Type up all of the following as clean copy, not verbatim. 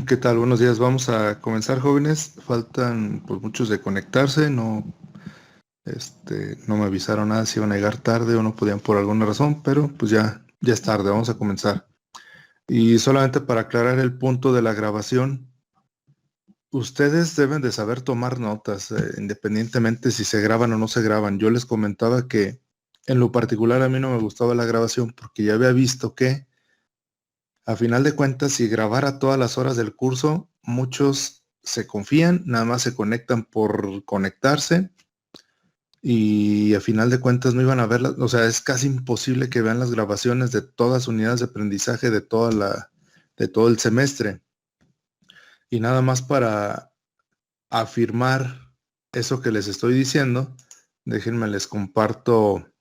¿Qué tal? Buenos días. Vamos a comenzar, jóvenes. Faltan pues muchos de conectarse. No, no me avisaron nada si iban a llegar tarde o no podían por alguna razón, pero pues ya es tarde. Vamos a comenzar. Y solamente para aclarar el punto de la grabación, ustedes deben de saber tomar notas, independientemente si se graban o no se graban. Yo les comentaba que en lo particular a mí no me gustaba la grabación porque ya había visto que a final de cuentas, si grabara todas las horas del curso, muchos se confían, nada más se conectan por conectarse y a final de cuentas no iban a verlas. O sea, es casi imposible que vean las grabaciones de todas las unidades de aprendizaje de todo el semestre. Y nada más para afirmar eso que les estoy diciendo, déjenme les comparto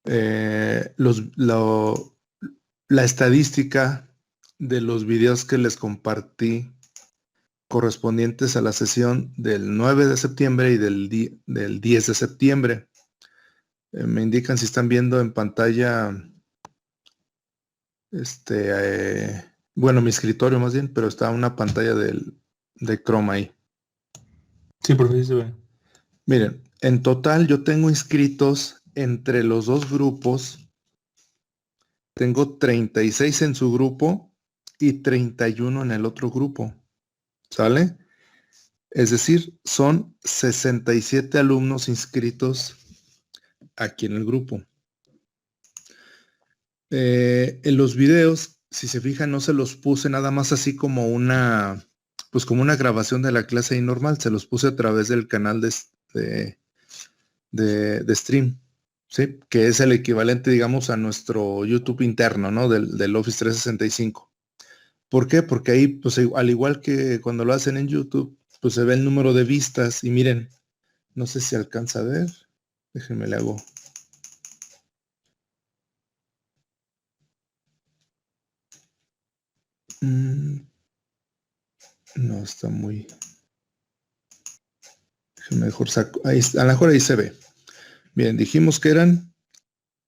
eh, los, lo- la estadística de los videos que les compartí correspondientes a la sesión del 9 de septiembre y del 10 de septiembre. Me indican si están viendo en pantalla, bueno, mi escritorio más bien, pero está una pantalla de Chrome ahí. Sí, profe, sí se ve. Miren, en total yo tengo inscritos entre los dos grupos, tengo 36 en su grupo y 31 en el otro grupo, ¿sale? Es decir, son 67 alumnos inscritos aquí en el grupo. En los videos, si se fijan, no se los puse nada más así como pues como una grabación de la clase ahí normal, se los puse a través del canal de stream, ¿sí? Que es el equivalente, digamos, a nuestro YouTube interno, ¿no? Del Office 365. ¿Por qué? Porque ahí, pues al igual que cuando lo hacen en YouTube, pues se ve el número de vistas y miren, no sé si alcanza a ver, déjenme le hago. Mm, no está muy... Mejor saco. Ahí, a lo mejor ahí se ve. Bien, dijimos que eran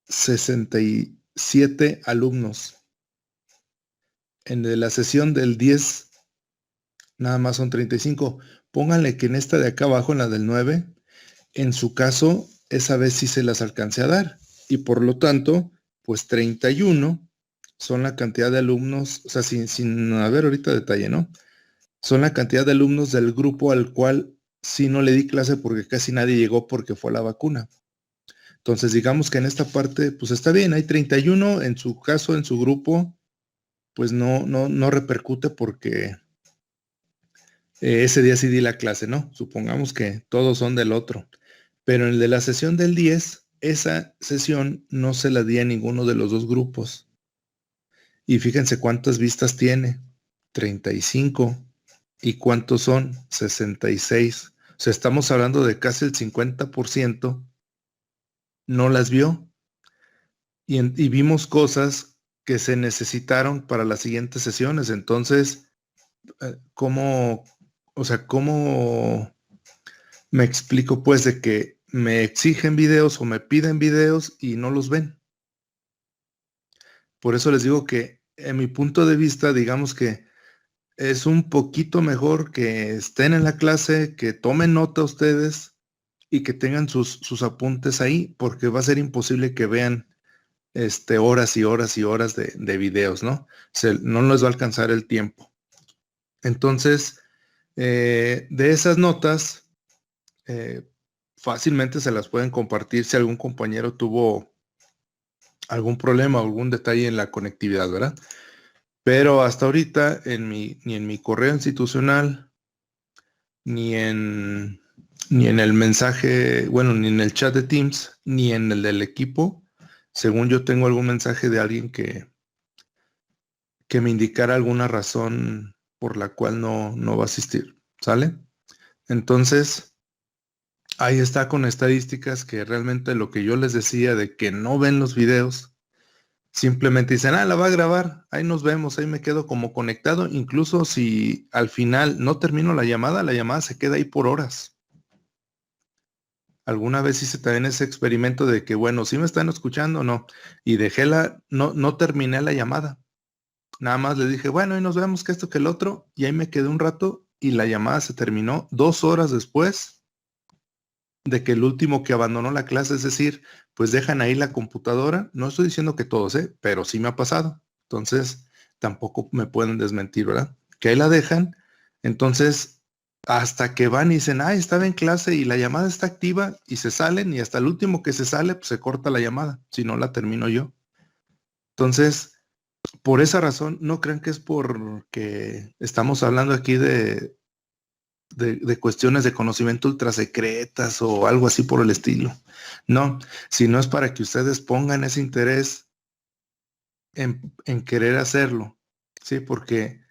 67 alumnos. En la sesión del 10 nada más son 35. Pónganle que en esta de acá abajo, en la del 9, en su caso, esa vez sí se las alcancé a dar. Y por lo tanto, pues 31 son la cantidad de alumnos, o sea, sin haber ahorita detalle, ¿no? Son la cantidad de alumnos del grupo al cual sí no le di clase porque casi nadie llegó porque fue la vacuna. Entonces, digamos que en esta parte, pues está bien, hay 31, en su caso, en su grupo, pues no repercute porque ese día sí di la clase, ¿no? Supongamos que todos son del otro. Pero en el de la sesión del 10, esa sesión no se la di a ninguno de los dos grupos. Y fíjense cuántas vistas tiene, 35. ¿Y cuántos son? 66. O sea, estamos hablando de casi el 50% no las vio. Y vimos cosas que se necesitaron para las siguientes sesiones. Entonces, ¿cómo, o sea, cómo me explico pues de que me exigen videos o me piden videos y no los ven? Por eso les digo que en mi punto de vista, digamos que es un poquito mejor que estén en la clase, que tomen nota ustedes y que tengan sus apuntes ahí, porque va a ser imposible que vean horas y horas y horas de videos, ¿no? No les va a alcanzar el tiempo. Entonces, de esas notas, eh, fácilmente se las pueden compartir si algún compañero tuvo algún problema o algún detalle en la conectividad, ¿verdad? Pero hasta ahorita, ni en mi correo institucional, ni en, ni en el mensaje, bueno, ni en el chat de Teams, ni en el del equipo, según yo tengo algún mensaje de alguien que me indicara alguna razón por la cual no va a asistir, ¿sale? Entonces, ahí está con estadísticas que realmente lo que yo les decía de que no ven los videos, simplemente dicen, la va a grabar, ahí nos vemos, ahí me quedo como conectado, incluso si al final no termino la llamada se queda ahí por horas. Alguna vez hice también ese experimento de que, bueno, si me están escuchando o no, y no terminé la llamada. Nada más le dije, bueno, y nos vemos que esto que el otro, y ahí me quedé un rato y la llamada se terminó 2 horas después de que el último que abandonó la clase, es decir, pues dejan ahí la computadora. No estoy diciendo que todos, pero sí me ha pasado. Entonces, tampoco me pueden desmentir, ¿verdad? Que ahí la dejan. Entonces, hasta que van y dicen, ah, estaba en clase y la llamada está activa y se salen y hasta el último que se sale, pues se corta la llamada. Si no, la termino yo. Entonces, por esa razón, no crean que es porque estamos hablando aquí de cuestiones de conocimiento ultra secretas o algo así por el estilo. No, sino es para que ustedes pongan ese interés en querer hacerlo, ¿sí? Porque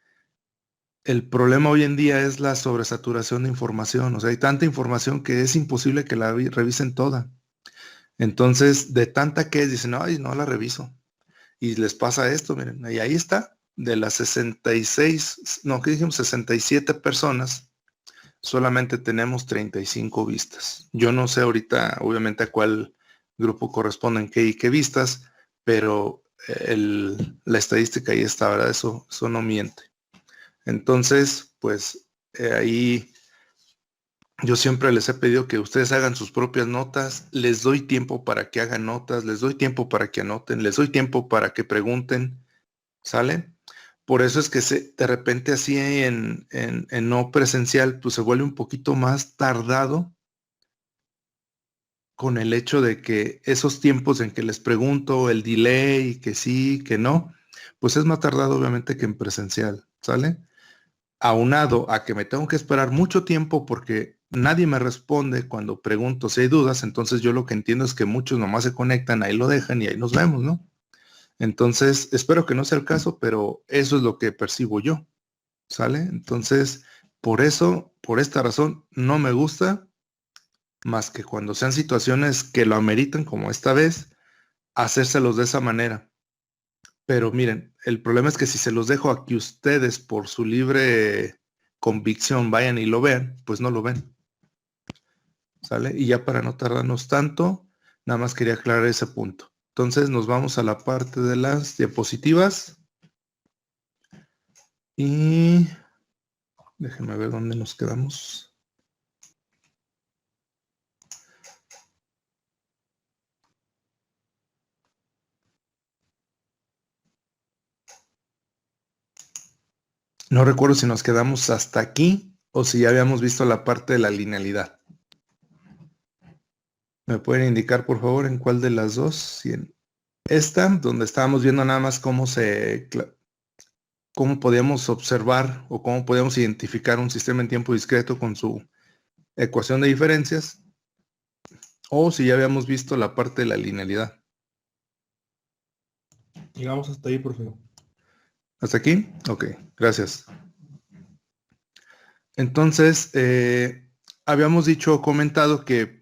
el problema hoy en día es la sobresaturación de información. O sea, hay tanta información que es imposible que la revisen toda. Entonces, de tanta que es, dicen, ay, no la reviso. Y les pasa esto, miren, y ahí está, de las 66, no, ¿qué dijimos? 67 personas, solamente tenemos 35 vistas. Yo no sé ahorita, obviamente, a cuál grupo corresponden qué y qué vistas, pero la estadística ahí está, ¿verdad? Eso no miente. Entonces, pues ahí yo siempre les he pedido que ustedes hagan sus propias notas, les doy tiempo para que hagan notas, les doy tiempo para que anoten, les doy tiempo para que pregunten, ¿sale? Por eso es que de repente así en no presencial, pues se vuelve un poquito más tardado con el hecho de que esos tiempos en que les pregunto, el delay, que sí, que no, pues es más tardado obviamente que en presencial, ¿sale? Aunado a que me tengo que esperar mucho tiempo porque nadie me responde cuando pregunto si hay dudas, entonces yo lo que entiendo es que muchos nomás se conectan, ahí lo dejan y ahí nos vemos, ¿no? Entonces, espero que no sea el caso, pero eso es lo que percibo yo, ¿sale? Entonces, por eso, por esta razón, no me gusta más que cuando sean situaciones que lo ameritan, como esta vez, hacérselos de esa manera. Pero miren, el problema es que si se los dejo a que ustedes por su libre convicción vayan y lo vean, pues no lo ven, ¿sale? Y ya para no tardarnos tanto, nada más quería aclarar ese punto. Entonces nos vamos a la parte de las diapositivas y déjenme ver dónde nos quedamos. No recuerdo si nos quedamos hasta aquí o si ya habíamos visto la parte de la linealidad. ¿Me pueden indicar, por favor, en cuál de las dos? Si en esta, donde estábamos viendo nada más cómo podíamos observar o cómo podíamos identificar un sistema en tiempo discreto con su ecuación de diferencias, o si ya habíamos visto la parte de la linealidad. Llegamos hasta ahí, profe. ¿Hasta aquí? Ok, gracias. Entonces, habíamos dicho o comentado que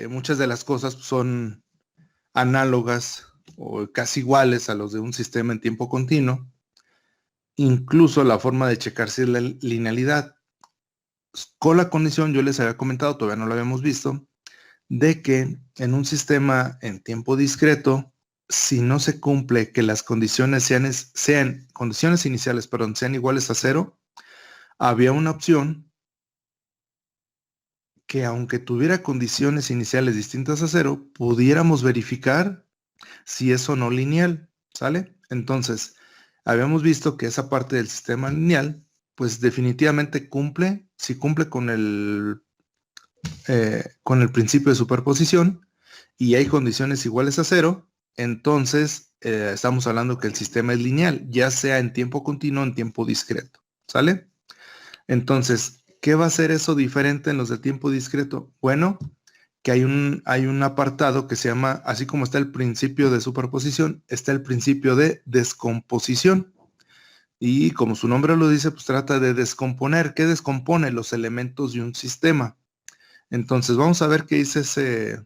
muchas de las cosas son análogas o casi iguales a los de un sistema en tiempo continuo, incluso la forma de checar si es la linealidad, con la condición, yo les había comentado, todavía no lo habíamos visto, de que en un sistema en tiempo discreto, si no se cumple que las condiciones sean condiciones iniciales, perdón, sean iguales a cero, había una opción que aunque tuviera condiciones iniciales distintas a cero, pudiéramos verificar si es o no lineal, ¿sale? Entonces, habíamos visto que esa parte del sistema lineal, pues definitivamente cumple, si cumple con el principio de superposición y hay condiciones iguales a cero, entonces estamos hablando que el sistema es lineal, ya sea en tiempo continuo o en tiempo discreto, ¿sale? Entonces, ¿qué va a hacer eso diferente en los de tiempo discreto? Bueno, que hay un apartado que se llama, así como está el principio de superposición, está el principio de descomposición. Y como su nombre lo dice, pues trata de descomponer. ¿Qué descompone? Los elementos de un sistema. Entonces, vamos a ver qué dice ese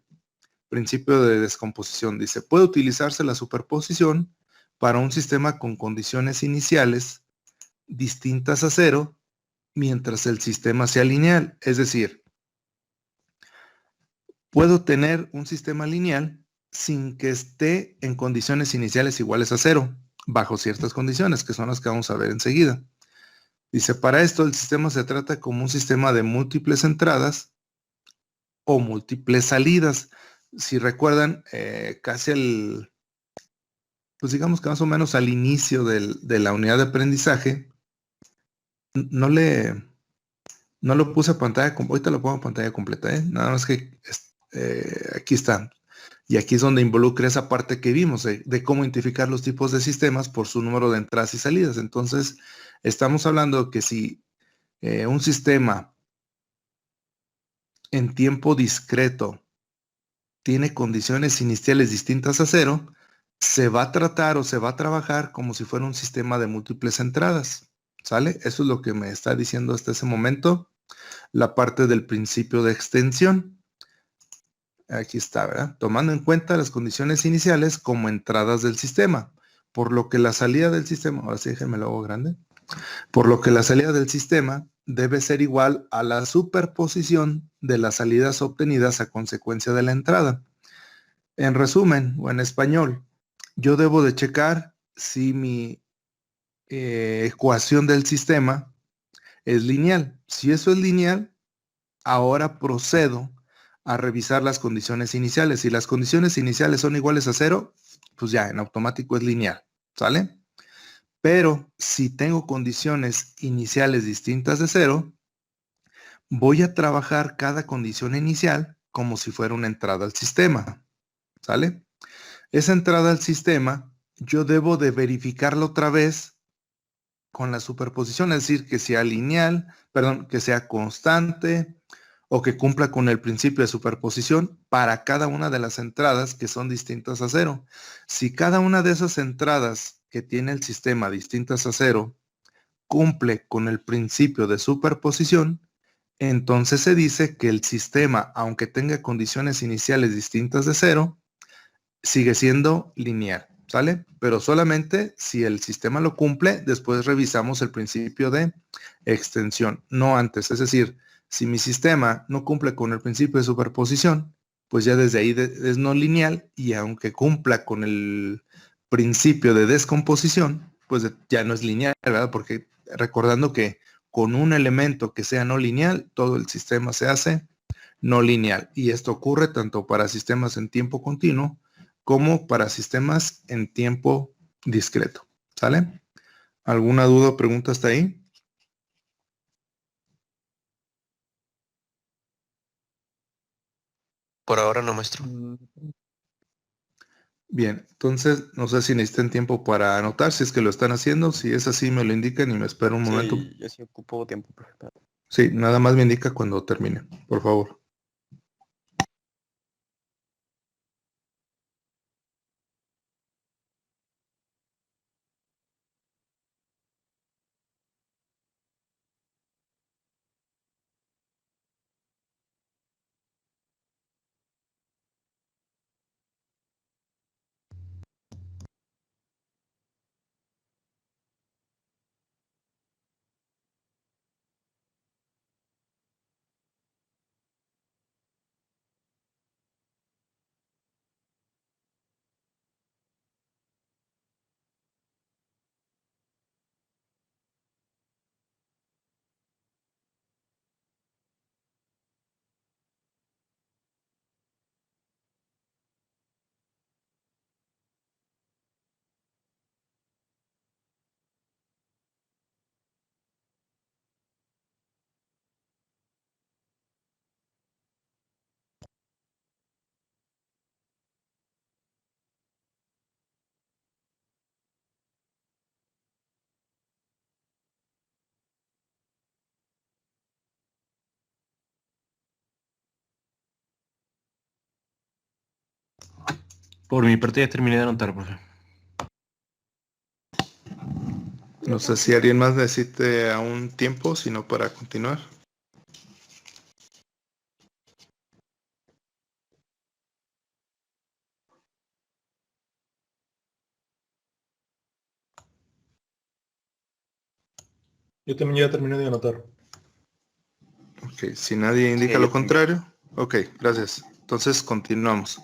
principio de descomposición. Dice, puede utilizarse la superposición para un sistema con condiciones iniciales distintas a cero mientras el sistema sea lineal. Es decir, puedo tener un sistema lineal sin que esté en condiciones iniciales iguales a cero. bajo ciertas condiciones, que son las que vamos a ver enseguida. Dice, para esto el sistema se trata como un sistema de múltiples entradas o múltiples salidas. Si recuerdan, pues digamos que más o menos al inicio de la unidad de aprendizaje, no lo puse a pantalla, ahorita lo pongo a pantalla completa, ¿eh? Nada más que aquí está. Y aquí es donde involucra esa parte que vimos de cómo identificar los tipos de sistemas por su número de entradas y salidas. Entonces, estamos hablando que si un sistema en tiempo discreto tiene condiciones iniciales distintas a cero, se va a tratar o se va a trabajar como si fuera un sistema de múltiples entradas. ¿Sale? Eso es lo que me está diciendo hasta ese momento la parte del principio de extensión. Aquí está, ¿verdad? Tomando en cuenta las condiciones iniciales como entradas del sistema, por lo que la salida del sistema, ahora sí déjenme lo hago grande, por lo que la salida del sistema debe ser igual a la superposición de las salidas obtenidas a consecuencia de la entrada. En resumen, o en español, yo debo de checar si mi ecuación del sistema es lineal. Si eso es lineal, ahora procedo a revisar las condiciones iniciales. Si las condiciones iniciales son iguales a cero, pues ya en automático es lineal, ¿sale? Pero si tengo condiciones iniciales distintas de cero, voy a trabajar cada condición inicial como si fuera una entrada al sistema, ¿sale? Esa entrada al sistema, yo debo de verificarla otra vez con la superposición, es decir, que sea lineal, perdón, que sea constante o que cumpla con el principio de superposición para cada una de las entradas que son distintas a cero. Si cada una de esas entradas que tiene el sistema distintas a cero cumple con el principio de superposición, entonces se dice que el sistema, aunque tenga condiciones iniciales distintas de cero, sigue siendo lineal, ¿sale? Pero solamente si el sistema lo cumple, después revisamos el principio de extensión, no antes. Es decir, si mi sistema no cumple con el principio de superposición, pues ya desde ahí es no lineal, y aunque cumpla con el principio de descomposición, pues ya no es lineal, ¿verdad? Porque recordando que con un elemento que sea no lineal, todo el sistema se hace no lineal. Y esto ocurre tanto para sistemas en tiempo continuo como para sistemas en tiempo discreto. ¿Sale? ¿Alguna duda o pregunta hasta ahí? Por ahora no, maestro. Bien, entonces no sé si necesitan tiempo para anotar, si es que lo están haciendo. Si es así, me lo indican y me espero un momento. Sí, yo sí ocupo tiempo, profe. Sí, nada más me indica cuando termine, por favor. Por mi parte ya terminé de anotar, profe. No sé si alguien más necesite aún tiempo, sino para continuar. Yo también ya terminé de anotar. Ok, si nadie indica Sí, lo yo también. contrario. Ok, gracias. Entonces continuamos.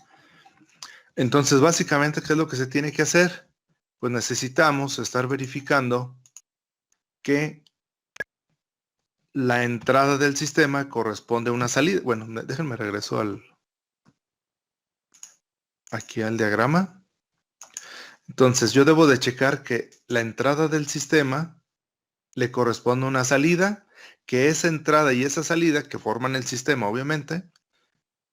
Entonces, básicamente, ¿qué es lo que se tiene que hacer? pues necesitamos estar verificando que la entrada del sistema corresponde a una salida. Bueno, déjenme regreso aquí al diagrama. Entonces, yo debo de checar que la entrada del sistema le corresponde a una salida, que esa entrada y esa salida que forman el sistema, obviamente,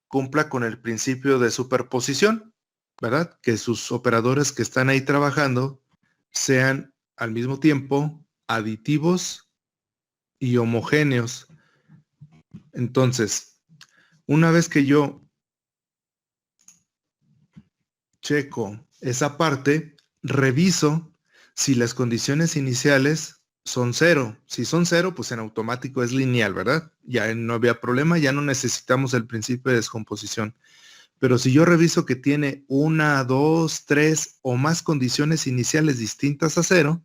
cumpla con el principio de superposición, ¿verdad? Que sus operadores que están ahí trabajando sean al mismo tiempo aditivos y homogéneos. Entonces, una vez que yo checo esa parte, reviso si las condiciones iniciales son 0. Si son 0, pues en automático es lineal, ¿verdad? Ya no había problema, ya no necesitamos el principio de descomposición. Pero si yo reviso que tiene 1, 2, 3 o más condiciones iniciales distintas a 0,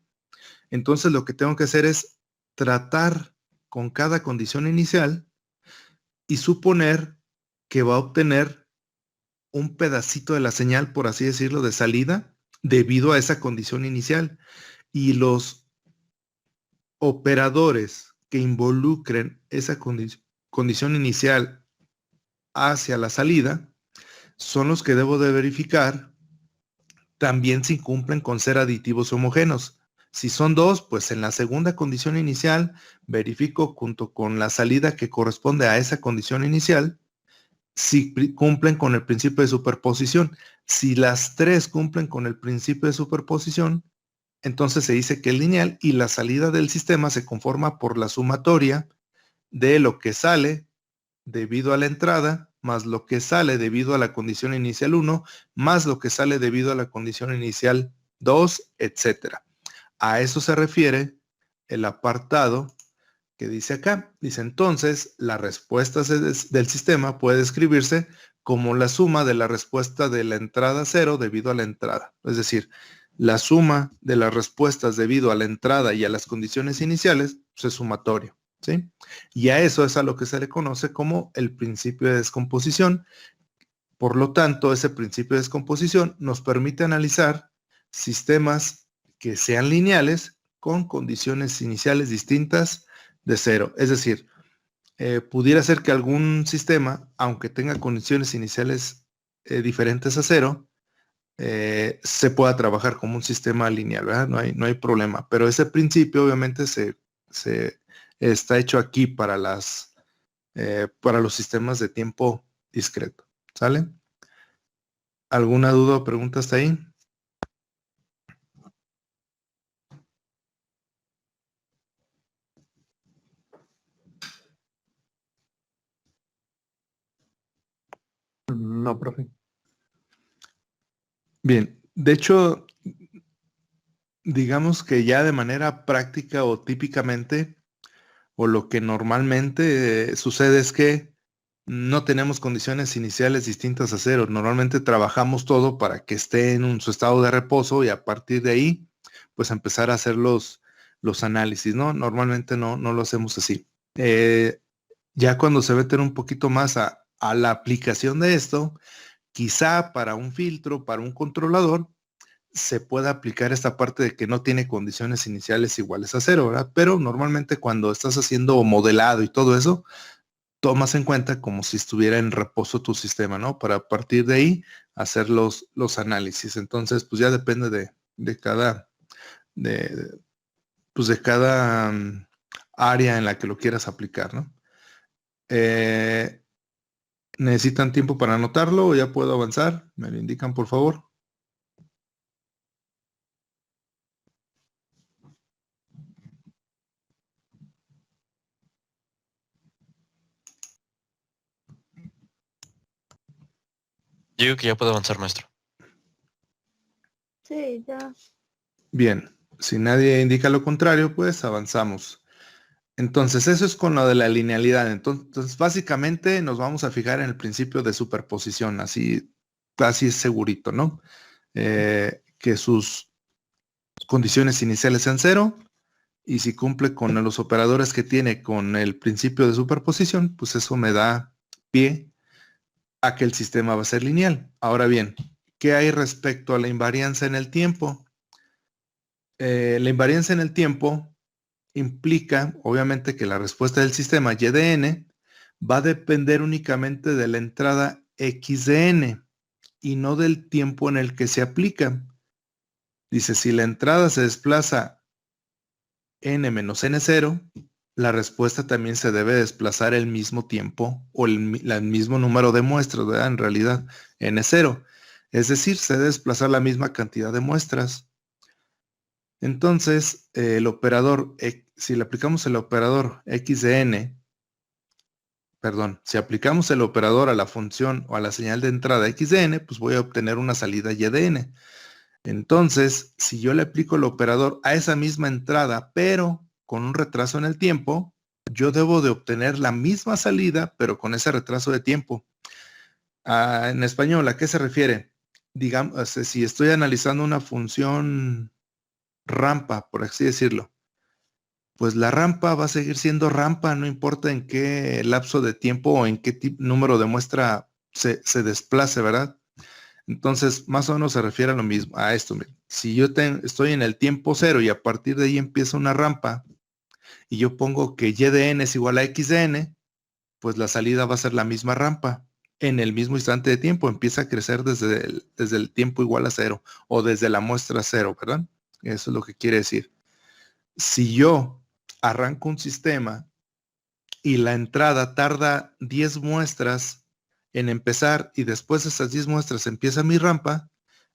entonces lo que tengo que hacer es tratar con cada condición inicial y suponer que va a obtener un pedacito de la señal, por así decirlo, de salida debido a esa condición inicial. Y los operadores que involucren esa condición inicial hacia la salida son los que debo de verificar también si cumplen con ser aditivos homogéneos. Si son 2, pues en la segunda condición inicial verifico junto con la salida que corresponde a esa condición inicial si cumplen con el principio de superposición. Si las 3 cumplen con el principio de superposición, entonces se dice que es lineal y la salida del sistema se conforma por la sumatoria de lo que sale debido a la entrada, más lo que sale debido a la condición inicial 1, más lo que sale debido a la condición inicial 2, etcétera. A eso se refiere el apartado que dice acá. Dice entonces, la respuesta del sistema puede escribirse como la suma de la respuesta de la entrada 0 debido a la entrada. Es decir, la suma de las respuestas debido a la entrada y a las condiciones iniciales pues, es sumatorio, ¿sí? Y a eso es a lo que se le conoce como el principio de descomposición. Por lo tanto, ese principio de descomposición nos permite analizar sistemas que sean lineales con condiciones iniciales distintas de 0. Es decir, pudiera ser que algún sistema, aunque tenga condiciones iniciales diferentes a 0, se pueda trabajar como un sistema lineal, ¿verdad? No hay problema. Pero ese principio obviamente se está hecho aquí para los sistemas de tiempo discreto. ¿Sale? ¿Alguna duda o pregunta hasta ahí? No, profe. Bien, de hecho, digamos que ya de manera práctica o típicamente, o lo que normalmente sucede es que no tenemos condiciones iniciales distintas a 0. Normalmente trabajamos todo para que esté en su estado de reposo y a partir de ahí, pues empezar a hacer los análisis, ¿no? Normalmente no lo hacemos así. Ya cuando se meten un poquito más a la aplicación de esto, quizá para un filtro, para un controlador, se pueda aplicar esta parte de que no tiene condiciones iniciales iguales a 0, ¿verdad? Pero normalmente cuando estás haciendo modelado y todo eso, tomas en cuenta como si estuviera en reposo tu sistema, ¿no? Para a partir de ahí hacer los análisis. Entonces, pues ya depende de cada, pues de cada área en la que lo quieras aplicar, ¿no? ¿Necesitan tiempo para anotarlo o ya puedo avanzar? ¿Me lo indican, por favor? Yo digo que ya puedo avanzar, maestro. Sí, ya. Bien, si nadie indica lo contrario, pues avanzamos. Entonces, eso es con lo de la linealidad. Entonces, básicamente nos vamos a fijar en el principio de superposición, así es segurito, ¿no? Que sus condiciones iniciales sean 0 y si cumple con los operadores que tiene con el principio de superposición, pues eso me da pie a que el sistema va a ser lineal. Ahora bien, ¿qué hay respecto a la invarianza en el tiempo? la invariancia en el tiempo implica, obviamente, que la respuesta del sistema y de n va a depender únicamente de la entrada x de n y no del tiempo en el que se aplica. Dice, si la entrada se desplaza n menos n0, la respuesta también se debe desplazar el mismo tiempo o el mismo número de muestras, ¿verdad? En realidad, n0. Es decir, se debe desplazar la misma cantidad de muestras. Entonces, el operador, si le aplicamos el operador x de n, perdón, si aplicamos el operador a la función o a la señal de entrada x de n, pues voy a obtener una salida y de n. Entonces, si yo le aplico el operador a esa misma entrada, pero con un retraso en el tiempo, yo debo de obtener la misma salida, pero con ese retraso de tiempo. En español, ¿a qué se refiere? Digamos, si estoy analizando una función rampa, por así decirlo, pues la rampa va a seguir siendo rampa, no importa en qué lapso de tiempo o en qué número de muestra se desplace, ¿verdad? Entonces, más o menos se refiere a lo mismo, a esto. Si yo estoy en el tiempo 0 y a partir de ahí empieza una rampa y yo pongo que y de n es igual a x de n, pues la salida va a ser la misma rampa. En el mismo instante de tiempo empieza a crecer desde el tiempo igual a 0 o desde la muestra 0, ¿verdad? Eso es lo que quiere decir. Si yo arranco un sistema y la entrada tarda 10 muestras en empezar y después de esas 10 muestras empieza mi rampa,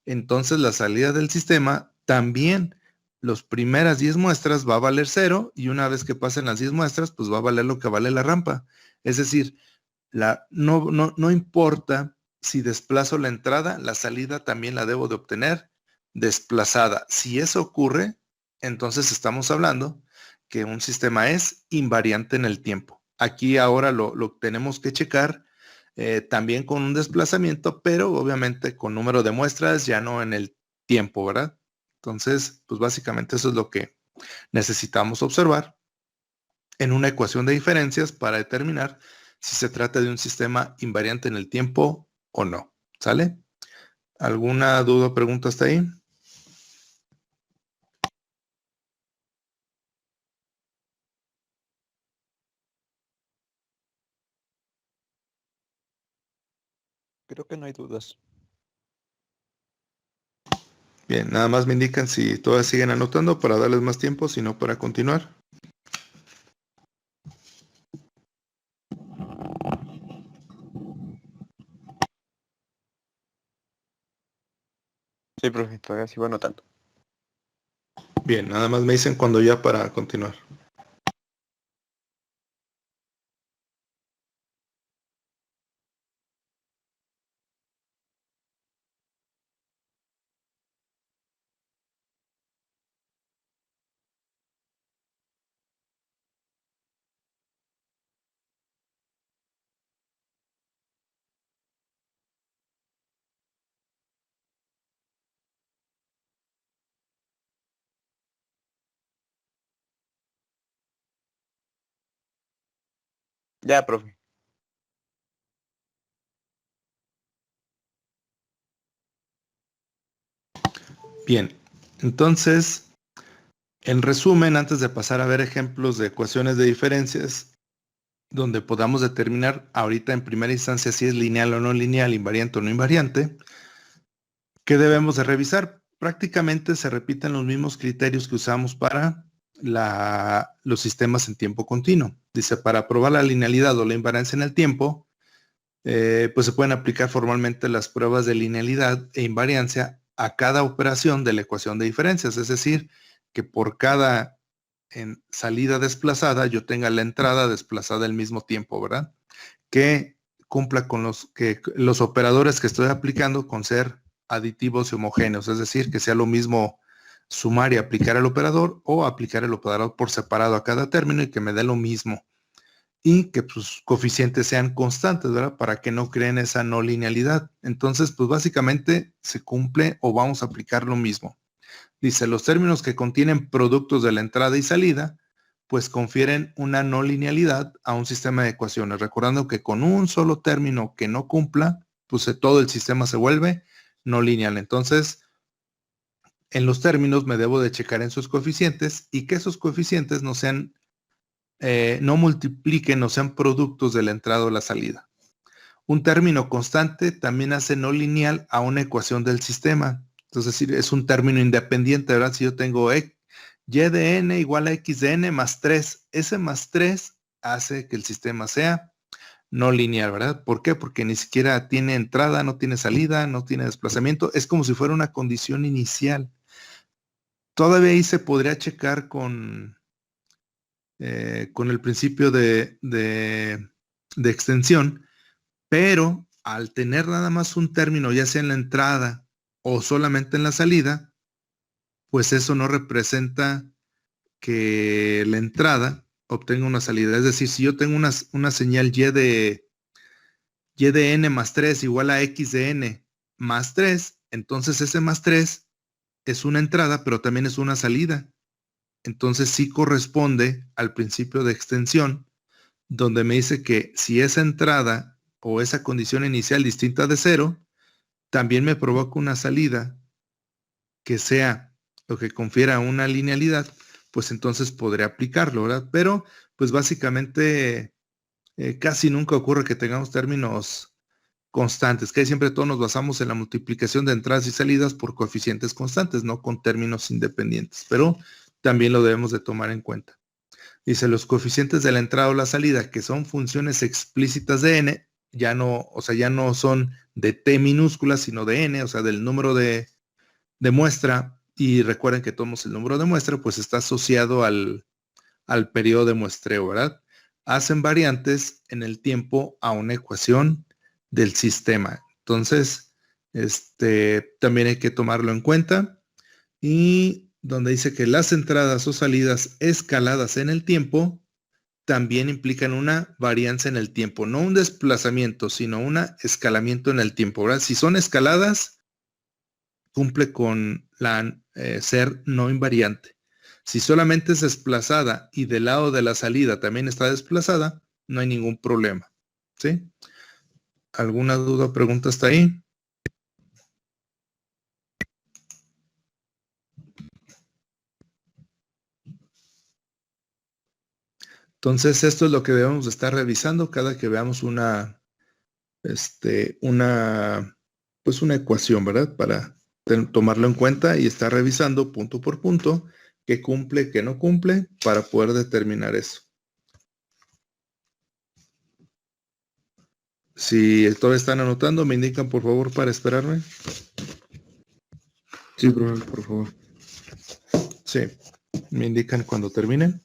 entonces la salida del sistema también, las primeras 10 muestras va a valer 0 y una vez que pasen las 10 muestras, pues va a valer lo que vale la rampa. Es decir, no importa si desplazo la entrada, la salida también la debo de obtener desplazada. Si eso ocurre, entonces estamos hablando que un sistema es invariante en el tiempo. Aquí ahora lo tenemos que checar también con un desplazamiento, pero obviamente con número de muestras, ya no en el tiempo, ¿verdad? Entonces, pues básicamente eso es lo que necesitamos observar en una ecuación de diferencias para determinar si se trata de un sistema invariante en el tiempo o no. ¿Sale? ¿Alguna duda o pregunta hasta ahí? Creo que no hay dudas. Bien, nada más me indican si todas siguen anotando para darles más tiempo, si no para continuar. Sí, profe, todavía sigo anotando. Bien, nada más me dicen cuando ya para continuar. Ya, profe. Bien, entonces, en resumen, antes de pasar a ver ejemplos de ecuaciones de diferencias, donde podamos determinar ahorita en primera instancia si es lineal o no lineal, invariante o no invariante, ¿qué debemos de revisar? Prácticamente se repiten los mismos criterios que usamos para los sistemas en tiempo continuo. Dice, para probar la linealidad o la invariancia en el tiempo, pues se pueden aplicar formalmente las pruebas de linealidad e invariancia a cada operación de la ecuación de diferencias. Es decir, que por cada salida desplazada yo tenga la entrada desplazada al mismo tiempo, ¿verdad? Que cumpla con los operadores que estoy aplicando con ser aditivos y homogéneos, es decir, que sea lo mismo sumar y aplicar el operador o aplicar el operador por separado a cada término y que me dé lo mismo. Y que sus coeficientes sean constantes, ¿verdad? Para que no creen esa no linealidad. Entonces, pues básicamente se cumple o vamos a aplicar lo mismo. Dice, los términos que contienen productos de la entrada y salida, pues confieren una no linealidad a un sistema de ecuaciones, recordando que con un solo término que no cumpla, pues todo el sistema se vuelve no lineal. Entonces, en los términos me debo de checar en sus coeficientes y que esos coeficientes no sean, no multipliquen o sean productos de la entrada o la salida. Un término constante también hace no lineal a una ecuación del sistema. Entonces, es un término independiente, ¿verdad? Si yo tengo y de n igual a x de n más 3, ese más 3 hace que el sistema sea no lineal, ¿verdad? ¿Por qué? Porque ni siquiera tiene entrada, no tiene salida, no tiene desplazamiento. Es como si fuera una condición inicial. Todavía ahí se podría checar con el principio de extensión, pero al tener nada más un término, ya sea en la entrada o solamente en la salida, pues eso no representa que la entrada obtenga una salida. Es decir, si yo tengo una señal y de n más 3 igual a x de n más 3, entonces ese más 3 es una entrada, pero también es una salida. Entonces sí corresponde al principio de extensión, donde me dice que si esa entrada o esa condición inicial distinta de 0, también me provoca una salida que sea lo que confiera una linealidad, pues entonces podré aplicarlo, ¿verdad? Pero pues básicamente casi nunca ocurre que tengamos términos constantes, que siempre todos nos basamos en la multiplicación de entradas y salidas por coeficientes constantes, no con términos independientes, pero también lo debemos de tomar en cuenta. Dice, los coeficientes de la entrada o la salida, que son funciones explícitas de n, ya no son de t minúscula, sino de n, o sea, del número de muestra, y recuerden que tomamos el número de muestra, pues está asociado al periodo de muestreo, ¿verdad? Hacen variantes en el tiempo a una ecuación del sistema. Entonces, también hay que tomarlo en cuenta. Y donde dice que las entradas o salidas escaladas en el tiempo también implican una varianza en el tiempo, no un desplazamiento, sino un escalamiento en el tiempo, ¿verdad? Si son escaladas, cumple con la ser no invariante. Si solamente es desplazada y del lado de la salida también está desplazada, no hay ningún problema, ¿sí? ¿Alguna duda o pregunta hasta ahí? Entonces, esto es lo que debemos estar revisando cada que veamos una ecuación, ¿verdad? Para tomarlo en cuenta y estar revisando punto por punto qué cumple, qué no cumple, para poder determinar eso. Si todavía están anotando, me indican por favor para esperarme. Sí, profe, por favor. Sí, me indican cuando terminen.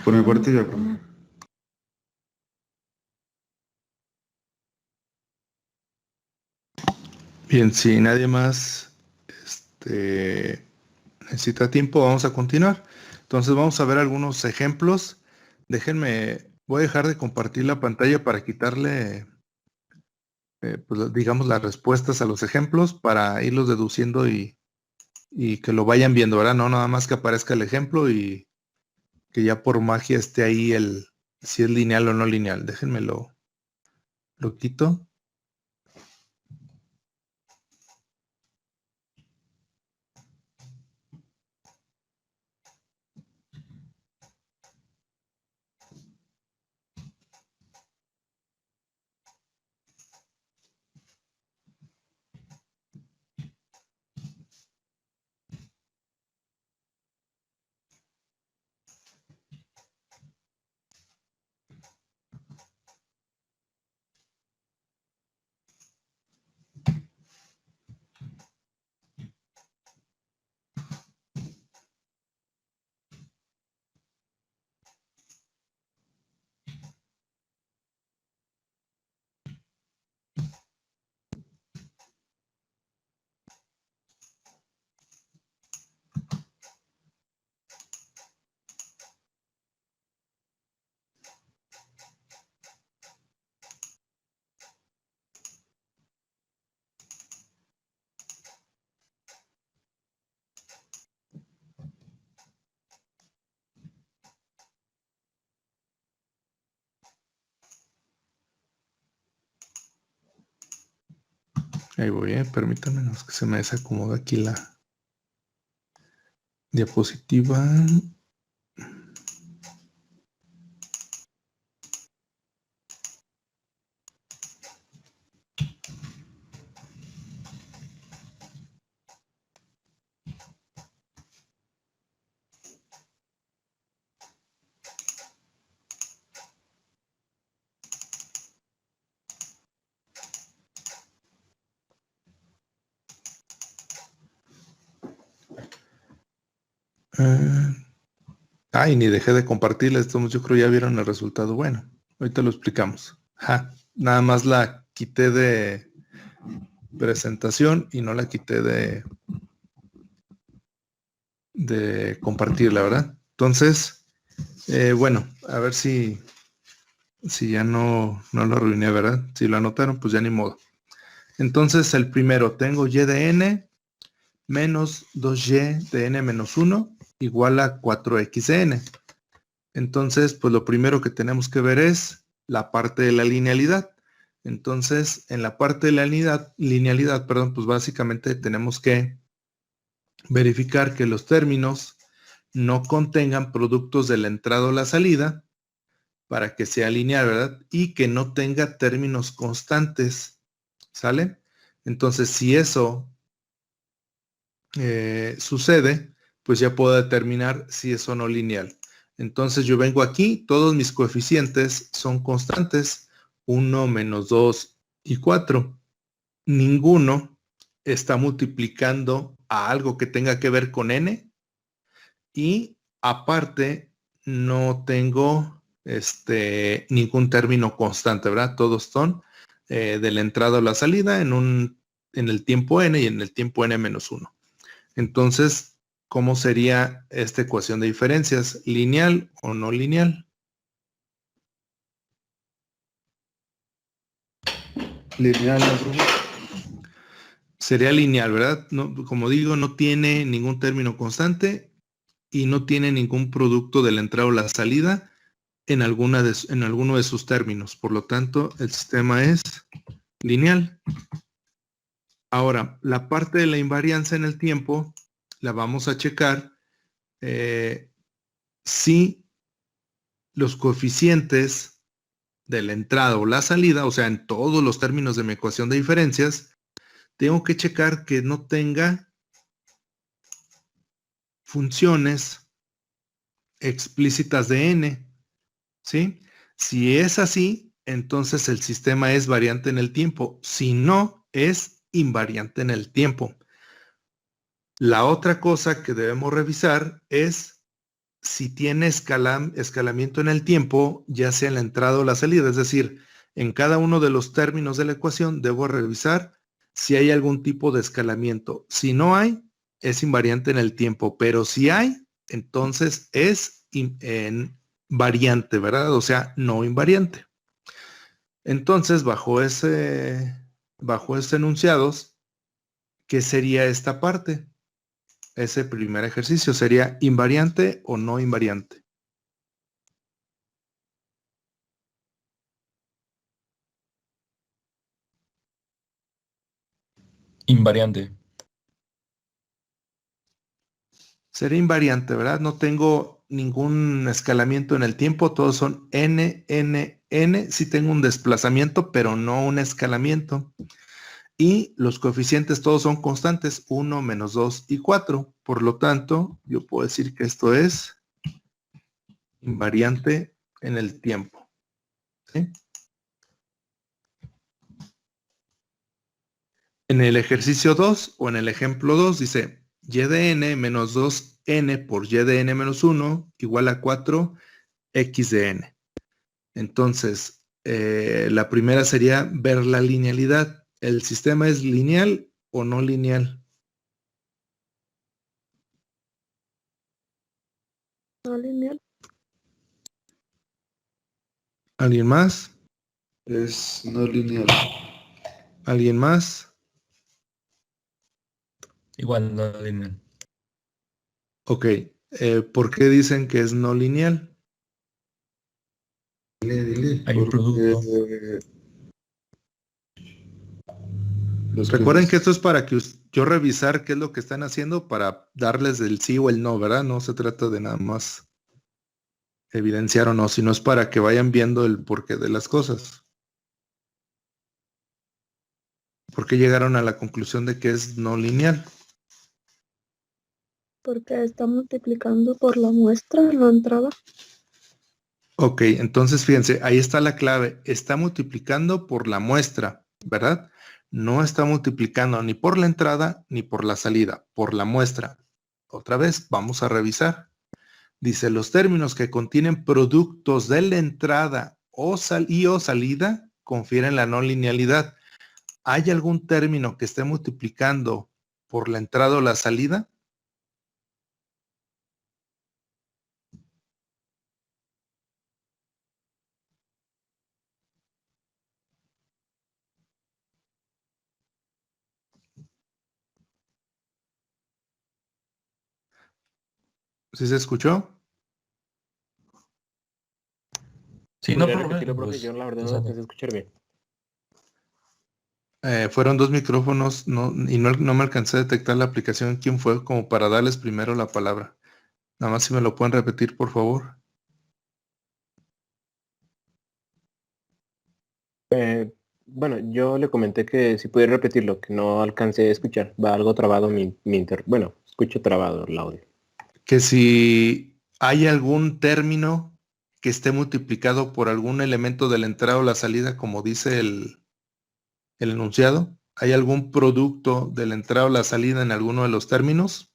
Por mi parte ya, profe. Bien, si nadie más necesita tiempo, vamos a continuar. Entonces vamos a ver algunos ejemplos. Déjenme, voy a dejar de compartir la pantalla para quitarle, pues, digamos, las respuestas a los ejemplos para irlos deduciendo y que lo vayan viendo, ¿verdad? No nada más que aparezca el ejemplo y que ya por magia esté ahí si es lineal o no lineal. Déjenme lo quito. Ahí voy, permítanme no, es que se me desacomoda aquí la diapositiva. Ay, ni dejé de compartirles esto, yo creo ya vieron el resultado. Bueno, ahorita lo explicamos. Nada más la quité de presentación y no la quité de compartir, la verdad. Entonces, bueno, a ver si ya no lo arruiné, ¿verdad? Si lo anotaron, pues ya ni modo. Entonces, el primero, tengo y de n menos 2y de n menos 1 igual a 4x de n. Entonces, pues lo primero que tenemos que ver es la parte de la linealidad. Entonces, en la parte de la linealidad, perdón, pues básicamente tenemos que verificar que los términos no contengan productos de la entrada o la salida para que sea lineal, ¿verdad? Y que no tenga términos constantes, ¿sale? Entonces, si eso sucede, pues ya puedo determinar si es o no lineal. Entonces yo vengo aquí, todos mis coeficientes son constantes, 1, menos 2 y 4. Ninguno está multiplicando a algo que tenga que ver con n y aparte no tengo ningún término constante, ¿verdad? Todos son de la entrada o la salida en el tiempo n y en el tiempo n menos 1. Entonces, ¿cómo sería esta ecuación de diferencias? ¿Lineal o no lineal? Lineal, ¿no, profe? Sería lineal, ¿verdad? No, como digo, no tiene ningún término constante y no tiene ningún producto de la entrada o la salida en alguno de sus términos. Por lo tanto, el sistema es lineal. Ahora, la parte de la invarianza en el tiempo la vamos a checar si los coeficientes de la entrada o la salida, o sea, en todos los términos de mi ecuación de diferencias, tengo que checar que no tenga funciones explícitas de n, ¿sí? Si es así, entonces el sistema es variante en el tiempo. Si no, es invariante en el tiempo. La otra cosa que debemos revisar es si tiene escalamiento en el tiempo, ya sea en la entrada o la salida. Es decir, en cada uno de los términos de la ecuación debo revisar si hay algún tipo de escalamiento. Si no hay, es invariante en el tiempo. Pero si hay, Entonces es en variante, ¿verdad? O sea, no invariante. Entonces, bajo ese enunciados, ¿qué sería esta parte? Ese primer ejercicio sería invariante o no invariante. Invariante. Sería invariante, ¿verdad? No tengo ningún escalamiento en el tiempo, todos son n, n, n. Sí tengo un desplazamiento, pero no un escalamiento. Y los coeficientes todos son constantes, 1, menos 2 y 4. Por lo tanto, yo puedo decir que esto es invariante en el tiempo. ¿Sí? En el ejercicio 2 o en el ejemplo 2 dice y de n menos 2n por y de n menos 1 igual a 4x de n. Entonces, la primera sería ver la linealidad. ¿El sistema es lineal o no lineal? No lineal. ¿Alguien más? Es no lineal. ¿Alguien más? Igual no lineal. Ok. ¿Por qué dicen que es no lineal? Dile, Hay un producto. Recuerden que esto es para que yo revisar qué es lo que están haciendo para darles el sí o el no, ¿verdad? No se trata de nada más evidenciar o no, sino es para que vayan viendo el porqué de las cosas. ¿Por qué llegaron a la conclusión de que es no lineal? Porque está multiplicando por la muestra, la entrada. Ok, entonces fíjense, ahí está la clave. Está multiplicando por la muestra, ¿verdad? No está multiplicando ni por la entrada ni por la salida, por la muestra. Otra vez, vamos a revisar. Dice, los términos que contienen productos de la entrada o salida confieren la no linealidad. ¿Hay algún término que esté multiplicando por la entrada o la salida? ¿Sí se escuchó? Sí, no ¿Podría repetirlo, problema. profe? Pues, Yo la verdad o no sea, alcancé a escuchar bien. Fueron dos micrófonos y no me alcancé a detectar la aplicación. ¿Quién fue? Como para darles primero la palabra. Nada más si me lo pueden repetir, por favor. Bueno, yo le comenté que si pudiera repetirlo, que no alcancé a escuchar. Va algo trabado Bueno, escucho trabado el audio. Que si hay algún término que esté multiplicado por algún elemento de la entrada o la salida, como dice el enunciado. ¿Hay algún producto de la entrada o la salida en alguno de los términos?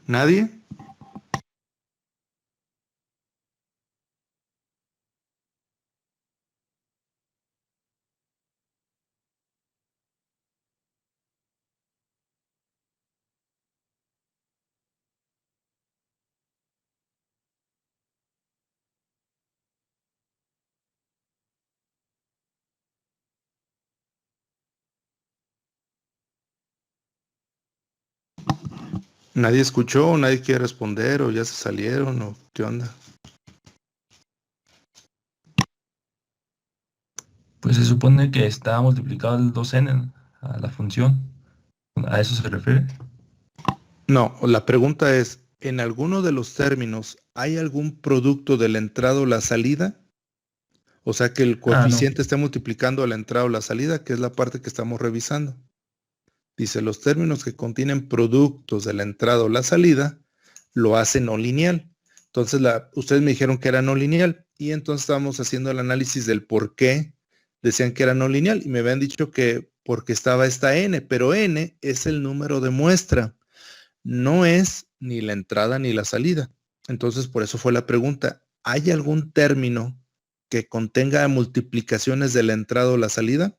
¿Nadie? ¿Nadie escuchó o nadie quiere responder o ya se salieron o qué onda? Pues se supone que está multiplicado el 2n a la función. ¿A eso se refiere? No, la pregunta es, ¿en alguno de los términos hay algún producto de la entrada o la salida? O sea, que el Ah, no. coeficiente esté multiplicando a la entrada o la salida, que es la parte que estamos revisando. Dice, los términos que contienen productos de la entrada o la salida lo hacen no lineal. Entonces, ustedes me dijeron que era no lineal y entonces estábamos haciendo el análisis del por qué decían que era no lineal y me habían dicho que porque estaba esta n, pero n es el número de muestra, no es ni la entrada ni la salida. Entonces, por eso fue la pregunta, ¿hay algún término que contenga multiplicaciones de la entrada o la salida?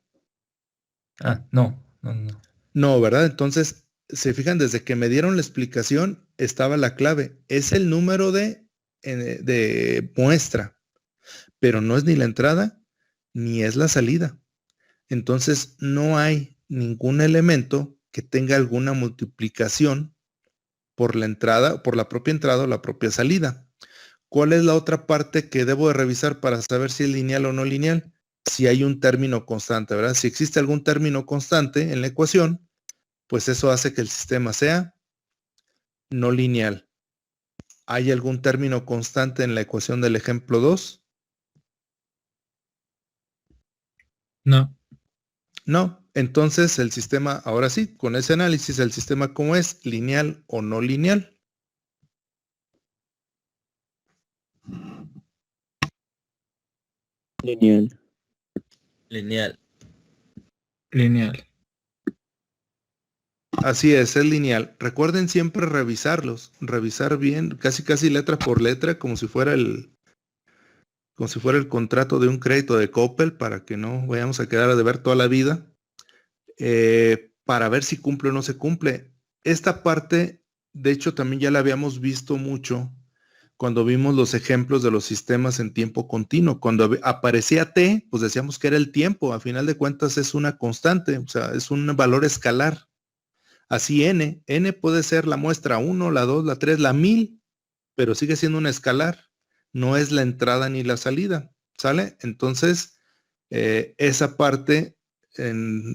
Ah, no, no, no. No, ¿verdad? Entonces, se fijan, desde que me dieron la explicación estaba la clave. Es el número de muestra, pero no es ni la entrada ni es la salida. Entonces, no hay ningún elemento que tenga alguna multiplicación por la entrada, por la propia entrada o la propia salida. ¿Cuál es la otra parte que debo de revisar para saber si es lineal o no lineal? Si hay un término constante, ¿verdad? Si existe algún término constante en la ecuación, pues eso hace que el sistema sea no lineal. ¿Hay algún término constante en la ecuación del ejemplo 2? No. No. Entonces el sistema, ahora sí, con ese análisis, el sistema ¿cómo es? ¿Lineal o no lineal? Lineal. Lineal. Lineal. Así es lineal. Recuerden siempre revisarlos, revisar bien, casi letra por letra, como si fuera el contrato de un crédito de Coppel, para que no vayamos a quedar a deber toda la vida, para ver si cumple o no se cumple. Esta parte, de hecho, también ya la habíamos visto mucho cuando vimos los ejemplos de los sistemas en tiempo continuo. Cuando aparecía t, pues decíamos que era el tiempo. A final de cuentas es una constante, o sea, es un valor escalar. Así n puede ser la muestra 1, la 2, la 3, la 1000, pero sigue siendo un escalar. No es la entrada ni la salida, ¿sale? Entonces, esa parte,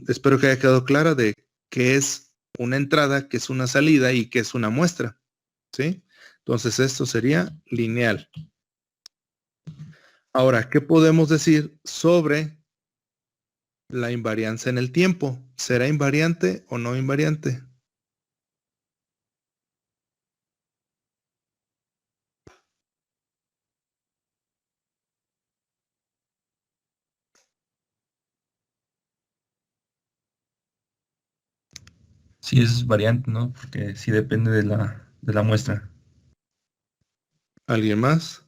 espero que haya quedado clara de qué es una entrada, qué es una salida y qué es una muestra, ¿sí? Entonces, esto sería lineal. Ahora, ¿qué podemos decir sobre la invarianza en el tiempo? ¿Será invariante o no invariante? Sí, es variante, ¿no? Porque sí depende de la muestra. ¿Alguien más?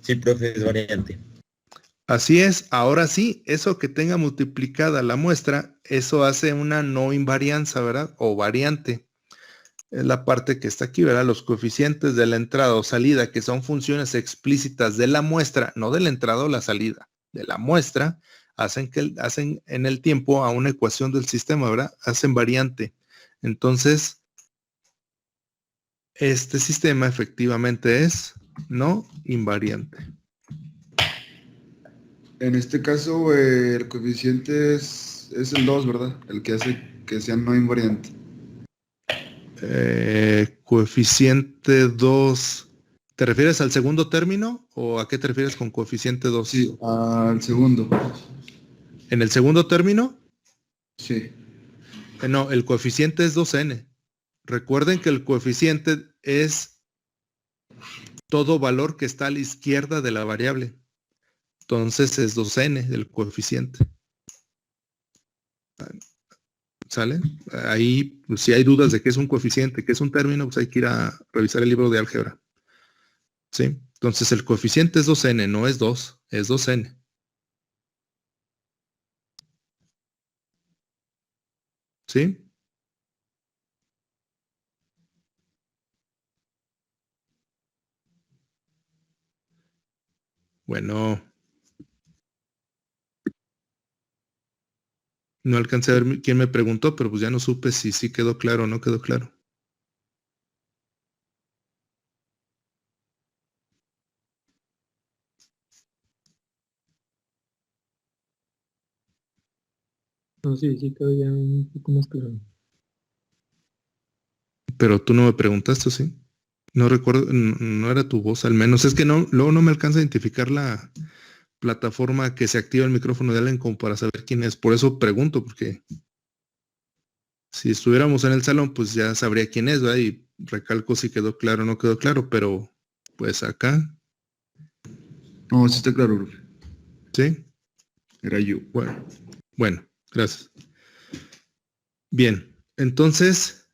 Sí, profe, es variante. Así es, ahora sí, eso que tenga multiplicada la muestra, eso hace una no invarianza, ¿verdad? O variante. Es la parte que está aquí, ¿verdad? Los coeficientes de la entrada o salida, que son funciones explícitas de la muestra, no de la entrada o la salida, de la muestra, hacen en el tiempo a una ecuación del sistema, ¿verdad? Hacen variante. Entonces, este sistema efectivamente es no invariante. En este caso, el coeficiente es el 2, ¿verdad? El que hace que sea no invariante. Coeficiente 2. ¿Te refieres al segundo término o a qué te refieres con coeficiente 2? Sí, al segundo. ¿En el segundo término? Sí. No, el coeficiente es 2n. Recuerden que el coeficiente es todo valor que está a la izquierda de la variable. Entonces es 2n del coeficiente. ¿Sale? Ahí, pues, si hay dudas de qué es un coeficiente, qué es un término, pues hay que ir a revisar el libro de álgebra. ¿Sí? Entonces el coeficiente es 2n, no es 2, es 2n. ¿Sí? Bueno, no alcancé a ver quién me preguntó, pero pues ya no supe si sí quedó claro o no quedó claro. No, sí, sí quedó ya un poco más claro. Pero tú no me preguntaste, ¿sí? No recuerdo, no era tu voz, al menos. Es que no, luego no me alcanza a identificar la plataforma que se activa el micrófono de alguien como para saber quién es. Por eso pregunto, porque si estuviéramos en el salón, pues ya sabría quién es, ¿verdad? Y recalco si quedó claro o no quedó claro, pero pues acá, No, sí está claro, profe. ¿sí? Era yo. Bueno, gracias. Bien, entonces,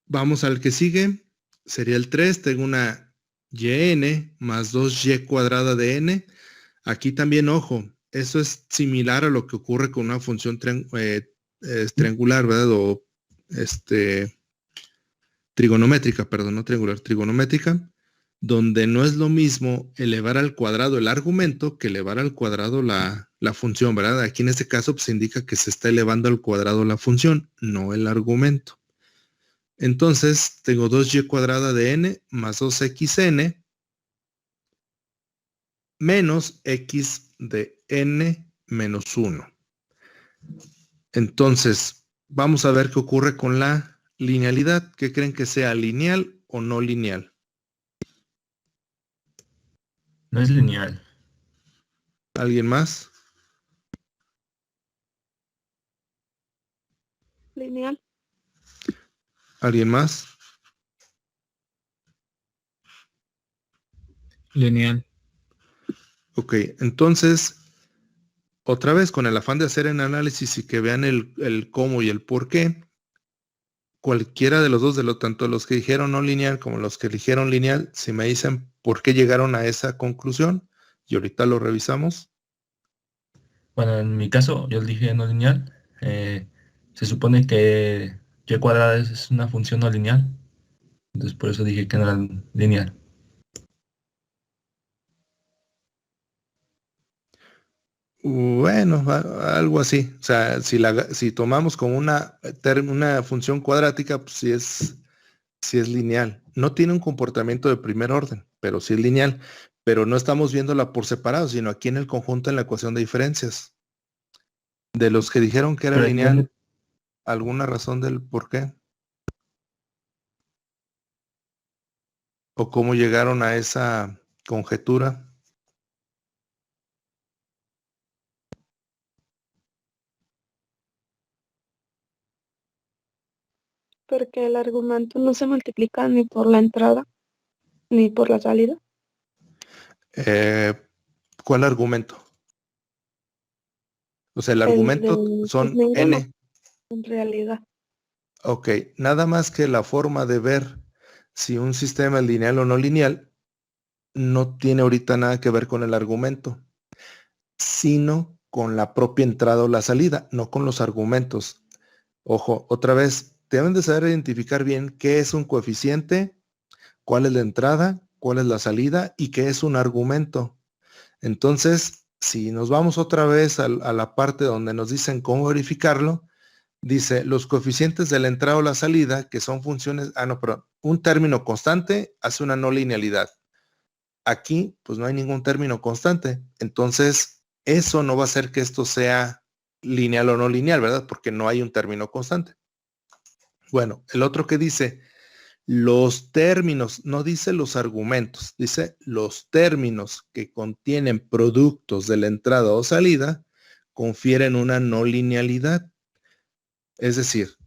vamos al que sigue. Sería el 3. Tengo una yn más 2y cuadrada de n. Aquí también, ojo, eso es similar a lo que ocurre con una función triangular, ¿verdad? O trigonométrica, perdón, no triangular, trigonométrica, donde no es lo mismo elevar al cuadrado el argumento que elevar al cuadrado la función, ¿verdad? Aquí en este caso pues indica que se está elevando al cuadrado la función, no el argumento. Entonces tengo 2y cuadrada de n más 2xn menos x de n menos 1. Entonces, vamos a ver qué ocurre con la linealidad. ¿Qué creen que sea, lineal o no lineal? No es lineal. ¿Alguien más? Lineal. ¿Alguien más? Lineal. Ok, entonces, otra vez con el afán de hacer el análisis y que vean el cómo y el por qué, cualquiera de los dos, tanto los que dijeron no lineal como los que dijeron lineal, si me dicen por qué llegaron a esa conclusión, y ahorita lo revisamos. Bueno, en mi caso, yo dije no lineal. Se supone que y cuadrada es una función no lineal. Entonces por eso dije que no era lineal. Bueno, algo así. O sea, si tomamos como una función cuadrática, pues sí es lineal. No tiene un comportamiento de primer orden, pero sí es lineal. Pero no estamos viéndola por separado, sino aquí en el conjunto en la ecuación de diferencias. De los que dijeron que era Pero lineal, ¿alguna razón del por qué? ¿O cómo llegaron a esa conjetura? Porque el argumento no se multiplica ni por la entrada ni por la salida. ¿Cuál argumento? O sea, el El argumento de pues, son ninguno, n. en realidad. Ok, nada más que la forma de ver si un sistema es lineal o no lineal no tiene ahorita nada que ver con el argumento, sino con la propia entrada o la salida, no con los argumentos. Ojo, otra vez, deben de saber identificar bien qué es un coeficiente, cuál es la entrada, cuál es la salida y qué es un argumento. Entonces, si nos vamos otra vez a la parte donde nos dicen cómo verificarlo, dice los coeficientes de la entrada o la salida, que son funciones, un término constante hace una no linealidad. Aquí, pues no hay ningún término constante. Entonces, eso no va a hacer que esto sea lineal o no lineal, ¿verdad? Porque no hay un término constante. Bueno, el otro que dice, los términos, no dice los argumentos, dice los términos que contienen productos de la entrada o salida confieren una no linealidad. Es decir,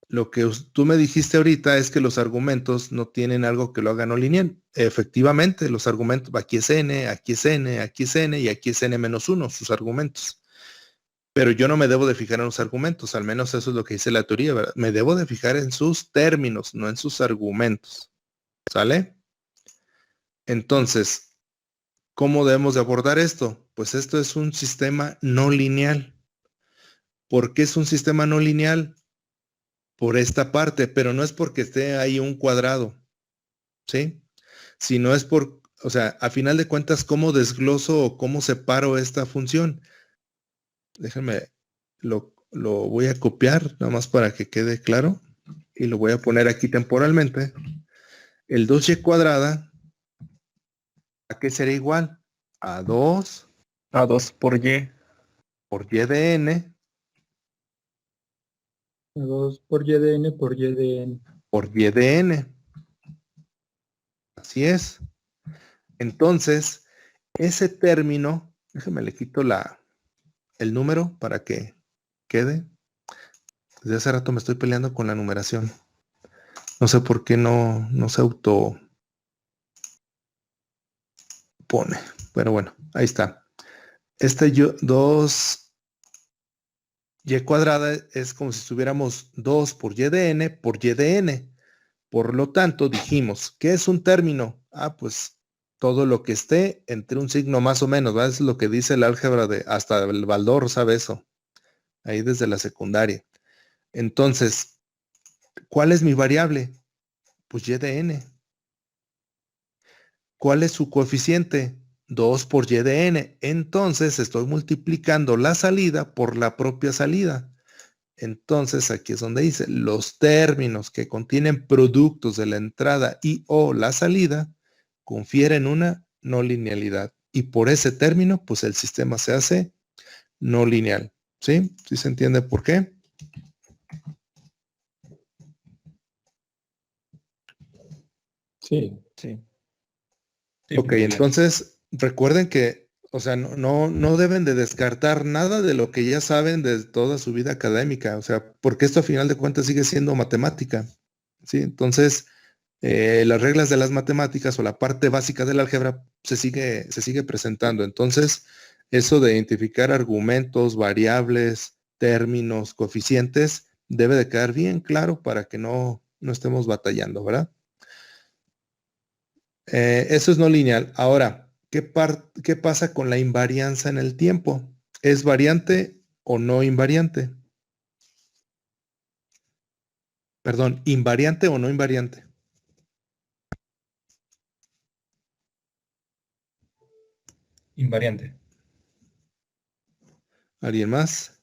lo que tú me dijiste ahorita es que los argumentos no tienen algo que lo haga no lineal. Efectivamente, los argumentos, aquí es n, aquí es n, aquí es n y aquí es n-1, sus argumentos. Pero yo no me debo de fijar en los argumentos, al menos eso es lo que dice la teoría, ¿verdad? Me debo de fijar en sus términos, no en sus argumentos. ¿Sale? Entonces, ¿cómo debemos de abordar esto? Pues esto es un sistema no lineal. ¿Por qué es un sistema no lineal? Por esta parte, pero no es porque esté ahí un cuadrado, ¿sí? Sino es por, o sea, a final de cuentas, ¿cómo desgloso o cómo separo esta función? Déjenme, lo voy a copiar, nada más para que quede claro, y lo voy a poner aquí temporalmente. El 2y cuadrada, ¿a qué será igual? A 2 A 2 por y. por y de n 2 por y de n por y de n. por y de n. Así es. Entonces, ese término, déjeme le quito el número para que quede. Desde hace rato me estoy peleando con la numeración. No sé por qué no se auto pone. Pero bueno, ahí está. 2y cuadrada es como si estuviéramos 2 por y de n por y de n. Por lo tanto, dijimos, ¿qué es un término? Pues todo lo que esté entre un signo más o menos, ¿verdad? Es lo que dice el álgebra hasta el Baldor sabe eso. Ahí desde la secundaria. Entonces, ¿cuál es mi variable? Pues y de n. ¿Cuál es su coeficiente? 2 por y de n. Entonces, estoy multiplicando la salida por la propia salida. Entonces, aquí es donde dice, los términos que contienen productos de la entrada y o la salida confieren una no linealidad. Y por ese término, pues el sistema se hace no lineal. ¿Sí? ¿Sí se entiende por qué? Sí. Sí. Ok, entonces recuerden que, o sea, no deben de descartar nada de lo que ya saben de toda su vida académica, o sea, porque esto a final de cuentas sigue siendo matemática, ¿sí? Entonces, las reglas de las matemáticas o la parte básica del álgebra se sigue presentando. Entonces, eso de identificar argumentos, variables, términos, coeficientes, debe de quedar bien claro para que no estemos batallando, ¿verdad? Eso es no lineal. Ahora, ¿qué pasa con la invarianza en el tiempo? ¿Es variante o no invariante? Perdón, ¿invariante o no invariante? Invariante. ¿Alguien más?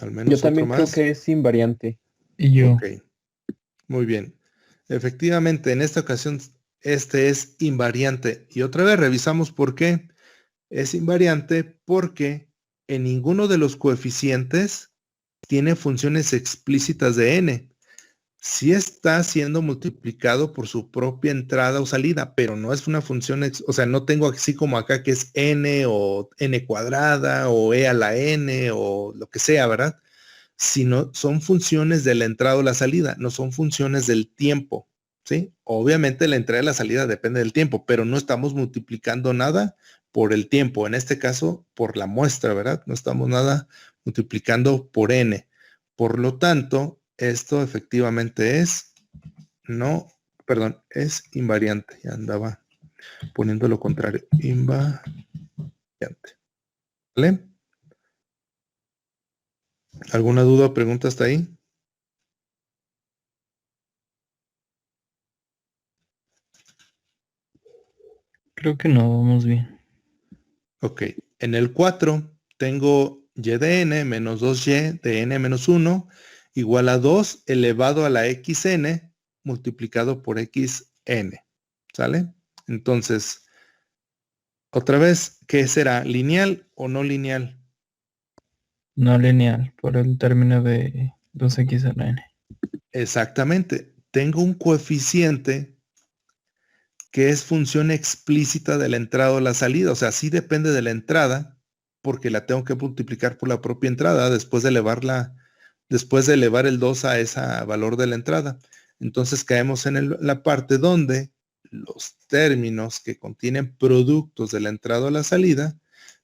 Al menos Yo también otro creo más. que es invariante. Y yo. Ok, muy bien. Efectivamente, en esta ocasión este es invariante. Y otra vez revisamos por qué. Es invariante porque en ninguno de los coeficientes tiene funciones explícitas de n. Sí está siendo multiplicado por su propia entrada o salida, pero no es una función, o sea, no tengo así como acá que es n o n cuadrada o e a la n o lo que sea, ¿verdad? Sino son funciones de la entrada o la salida, no son funciones del tiempo, ¿sí? Obviamente la entrada y la salida depende del tiempo, pero no estamos multiplicando nada por el tiempo, en este caso por la muestra, ¿verdad? No estamos nada multiplicando por n. Por lo tanto, esto efectivamente es es invariante. Ya andaba poniendo lo contrario. Invariante. ¿Vale? ¿Alguna duda o pregunta hasta ahí? Creo que no, vamos bien. Ok. En el 4 tengo y de n menos 2y de n menos 1 igual a 2 elevado a la xn multiplicado por xn. ¿Sale? Entonces, otra vez, ¿qué será? ¿Lineal o no lineal? No lineal, por el término de 2x a la n. Exactamente. Tengo un coeficiente que es función explícita de la entrada o la salida. O sea, sí depende de la entrada, porque la tengo que multiplicar por la propia entrada después de elevar el 2 a ese valor de la entrada. Entonces caemos en la parte donde los términos que contienen productos de la entrada o la salida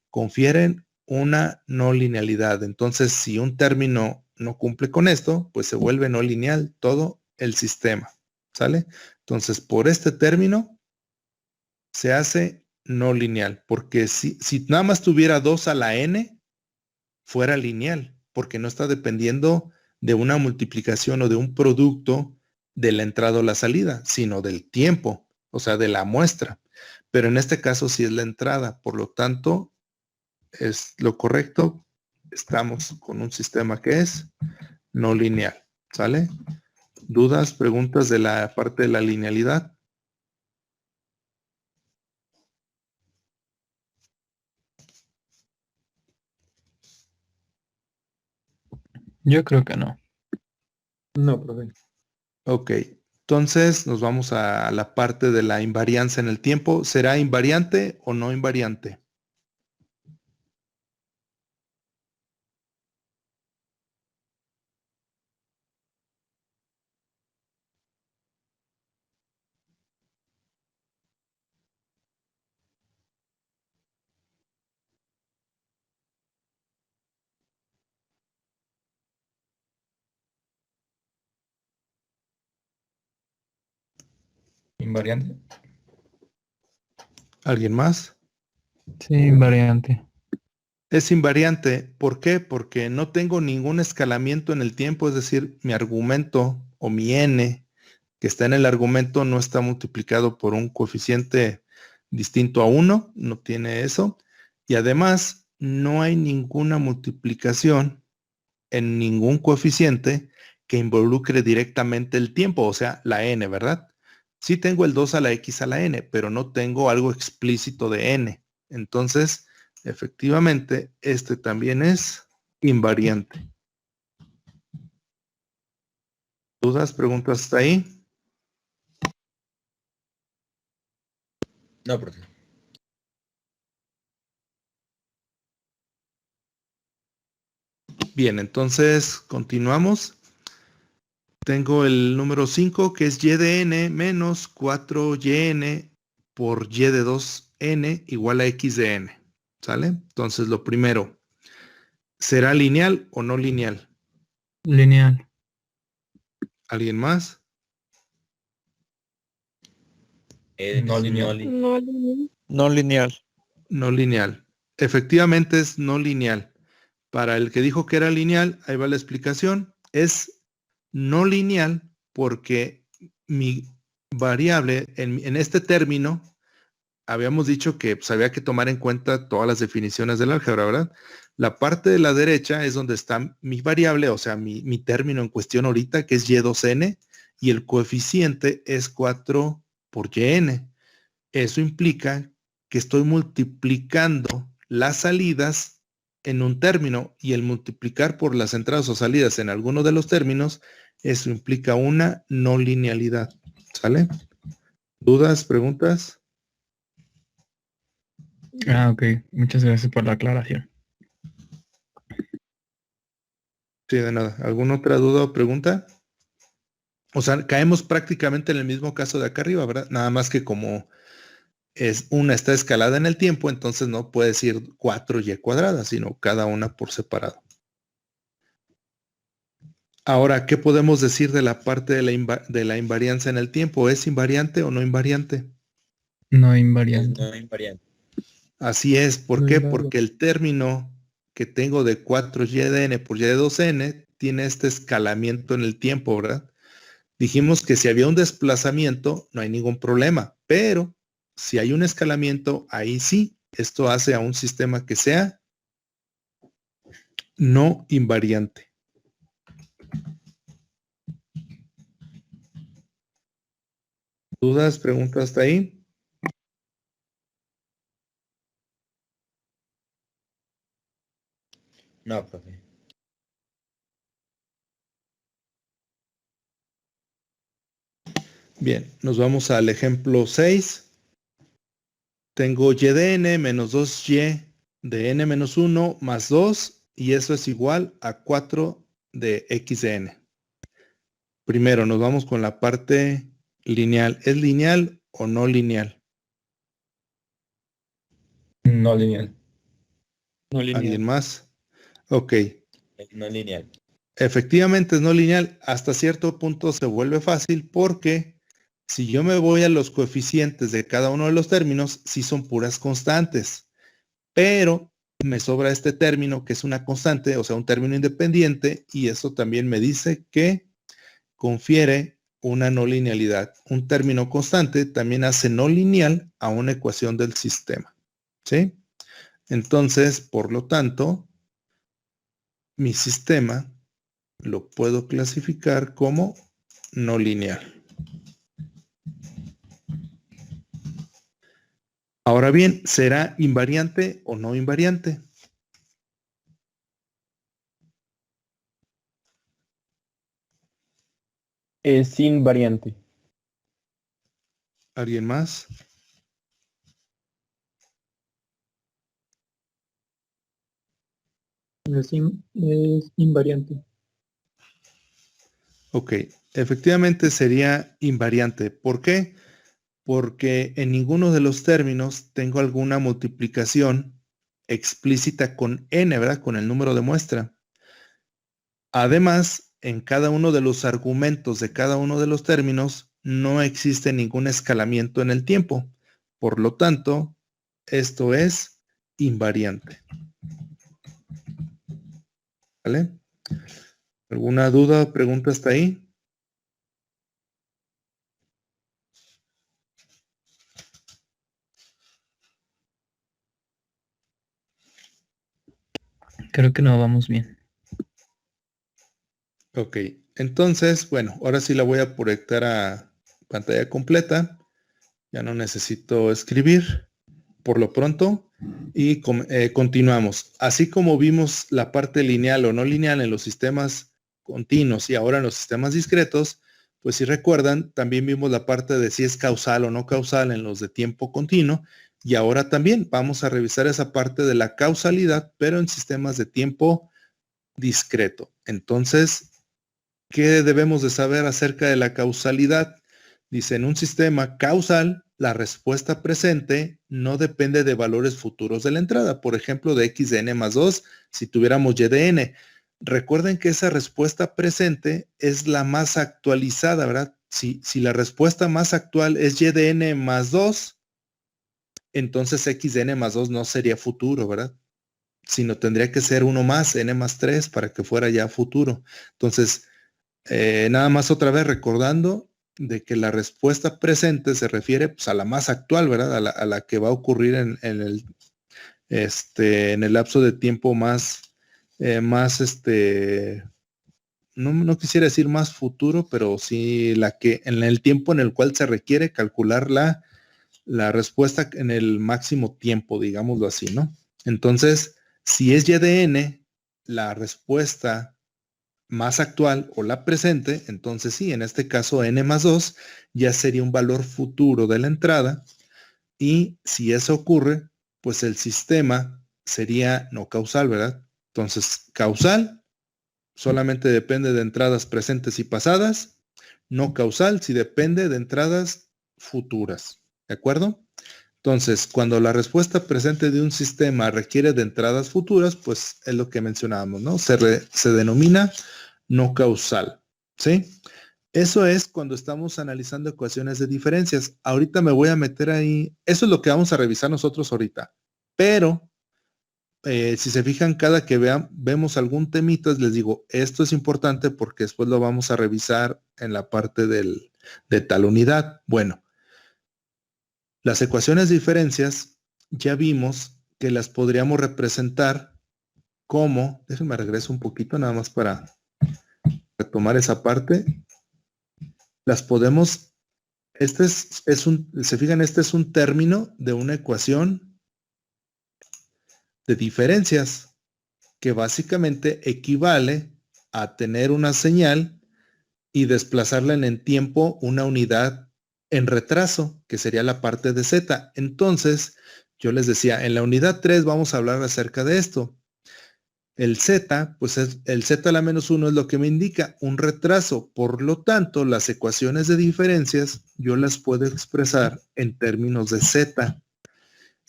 confieren una no linealidad. Entonces, si un término no cumple con esto, pues se vuelve no lineal todo el sistema. ¿Sale? Entonces, por este término se hace no lineal, porque si nada más tuviera 2 a la n, fuera lineal, porque no está dependiendo de una multiplicación o de un producto de la entrada o la salida, sino del tiempo, o sea, de la muestra. Pero en este caso sí es la entrada, por lo tanto, es lo correcto, estamos con un sistema que es no lineal. ¿Sale? ¿Dudas, preguntas de la parte de la linealidad? Yo creo que no. No, profe. Ok, entonces nos vamos a la parte de la invarianza en el tiempo. ¿Será invariante o no invariante? Invariante. ¿Alguien más? Sí, invariante. Es invariante. ¿Por qué? Porque no tengo ningún escalamiento en el tiempo, es decir, mi argumento o mi n que está en el argumento no está multiplicado por un coeficiente distinto a 1, no tiene eso. Y además, no hay ninguna multiplicación en ningún coeficiente que involucre directamente el tiempo, o sea, la n, ¿verdad? Sí tengo el 2 a la x a la n, pero no tengo algo explícito de n. Entonces, efectivamente, este también es invariante. ¿Dudas, preguntas hasta ahí? No, profe. Bien, entonces continuamos. Tengo el número 5, que es y de n menos 4yn por y de 2n igual a x de n. ¿Sale? Entonces, lo primero, ¿será lineal o no lineal? Lineal. ¿Alguien más? No lineal. No lineal. No lineal. No lineal. Efectivamente es no lineal. Para el que dijo que era lineal, ahí va la explicación. Es no lineal porque mi variable en este término, habíamos dicho que pues, había que tomar en cuenta todas las definiciones del álgebra, ¿verdad? La parte de la derecha es donde está mi variable, o sea, mi término en cuestión ahorita, que es y2n, y el coeficiente es 4 por yn. Eso implica que estoy multiplicando las salidas en un término, y el multiplicar por las entradas o salidas en alguno de los términos, eso implica una no linealidad. ¿Sale? ¿Dudas, preguntas? Ah, ok. Muchas gracias por la aclaración. Sí, de nada. ¿Alguna otra duda o pregunta? O sea, caemos prácticamente en el mismo caso de acá arriba, ¿verdad? Nada más que como es una está escalada en el tiempo, entonces no puede decir 4y cuadrada, sino cada una por separado. Ahora, ¿qué podemos decir de la parte de la invarianza en el tiempo? ¿Es invariante o no invariante? No invariante. No invariante. Así es. ¿Por No qué? invariante. Porque el término que tengo de 4y de n por y de 2n tiene este escalamiento en el tiempo, ¿verdad? Dijimos que si había un desplazamiento, no hay ningún problema, pero si hay un escalamiento, ahí sí, esto hace a un sistema que sea no invariante. ¿Dudas, preguntas hasta ahí? No, profe. Bien, nos vamos al ejemplo 6. Tengo y de n menos 2y de n menos 1 más 2, y eso es igual a 4 de x de n. Primero, nos vamos con la parte lineal. ¿Es lineal o no lineal? No lineal. No lineal. ¿Alguien más? Ok. No lineal. Efectivamente es no lineal. Hasta cierto punto se vuelve fácil porque si yo me voy a los coeficientes de cada uno de los términos, sí son puras constantes. Pero me sobra este término que es una constante, o sea, un término independiente, y eso también me dice que confiere una no linealidad. Un término constante también hace no lineal a una ecuación del sistema. ¿Sí? Entonces, por lo tanto, mi sistema lo puedo clasificar como no lineal. Ahora bien, ¿será invariante o no invariante? Es invariante. ¿Alguien más? Es invariante. Ok, efectivamente sería invariante. ¿Por qué? Porque en ninguno de los términos tengo alguna multiplicación explícita con n, ¿verdad? Con el número de muestra. Además, en cada uno de los argumentos de cada uno de los términos no existe ningún escalamiento en el tiempo. Por lo tanto, esto es invariante. ¿Vale? ¿Alguna duda o pregunta hasta ahí? Creo que no vamos bien. Ok, entonces, bueno, ahora sí la voy a proyectar a pantalla completa. Ya no necesito escribir por lo pronto y continuamos. Así como vimos la parte lineal o no lineal en los sistemas continuos y ahora en los sistemas discretos, pues si recuerdan, también vimos la parte de si es causal o no causal en los de tiempo continuo y ahora también vamos a revisar esa parte de la causalidad, pero en sistemas de tiempo discreto. Entonces, ¿qué debemos de saber acerca de la causalidad? Dice, en un sistema causal, la respuesta presente no depende de valores futuros de la entrada. Por ejemplo, de x de n más 2, si tuviéramos y de n. Recuerden que esa respuesta presente es la más actualizada, ¿verdad? Si la respuesta más actual es y de n más 2, entonces x de n más 2 no sería futuro, ¿verdad? Sino tendría que ser 1 más, n más 3, para que fuera ya futuro. Entonces, nada más otra vez recordando de que la respuesta presente se refiere pues, a la más actual, ¿verdad? A la que va a ocurrir en el lapso de tiempo más, no quisiera decir más futuro, pero sí la que en el tiempo en el cual se requiere calcular la respuesta en el máximo tiempo, digámoslo así, ¿no? Entonces, si es y de n, la respuesta más actual o la presente, entonces sí, en este caso n más 2 ya sería un valor futuro de la entrada y si eso ocurre, pues el sistema sería no causal, ¿verdad? Entonces, causal solamente depende de entradas presentes y pasadas, no causal si depende de entradas futuras, ¿de acuerdo? Entonces, cuando la respuesta presente de un sistema requiere de entradas futuras, pues es lo que mencionábamos, ¿no? Se denomina no causal, ¿sí? Eso es cuando estamos analizando ecuaciones de diferencias. Ahorita me voy a meter ahí, eso es lo que vamos a revisar nosotros ahorita, pero si se fijan, cada que vemos algún temita, les digo, esto es importante porque después lo vamos a revisar en la parte de tal unidad. Bueno, las ecuaciones de diferencias ya vimos que las podríamos representar como, déjenme regreso un poquito nada más para retomar esa parte. Las podemos, se fijan, este es un término de una ecuación de diferencias que básicamente equivale a tener una señal y desplazarla en el tiempo una unidad en retraso, que sería la parte de z. Entonces, yo les decía, en la unidad 3 vamos a hablar acerca de esto. El z, pues el z a la menos 1 es lo que me indica un retraso. Por lo tanto, las ecuaciones de diferencias yo las puedo expresar en términos de z.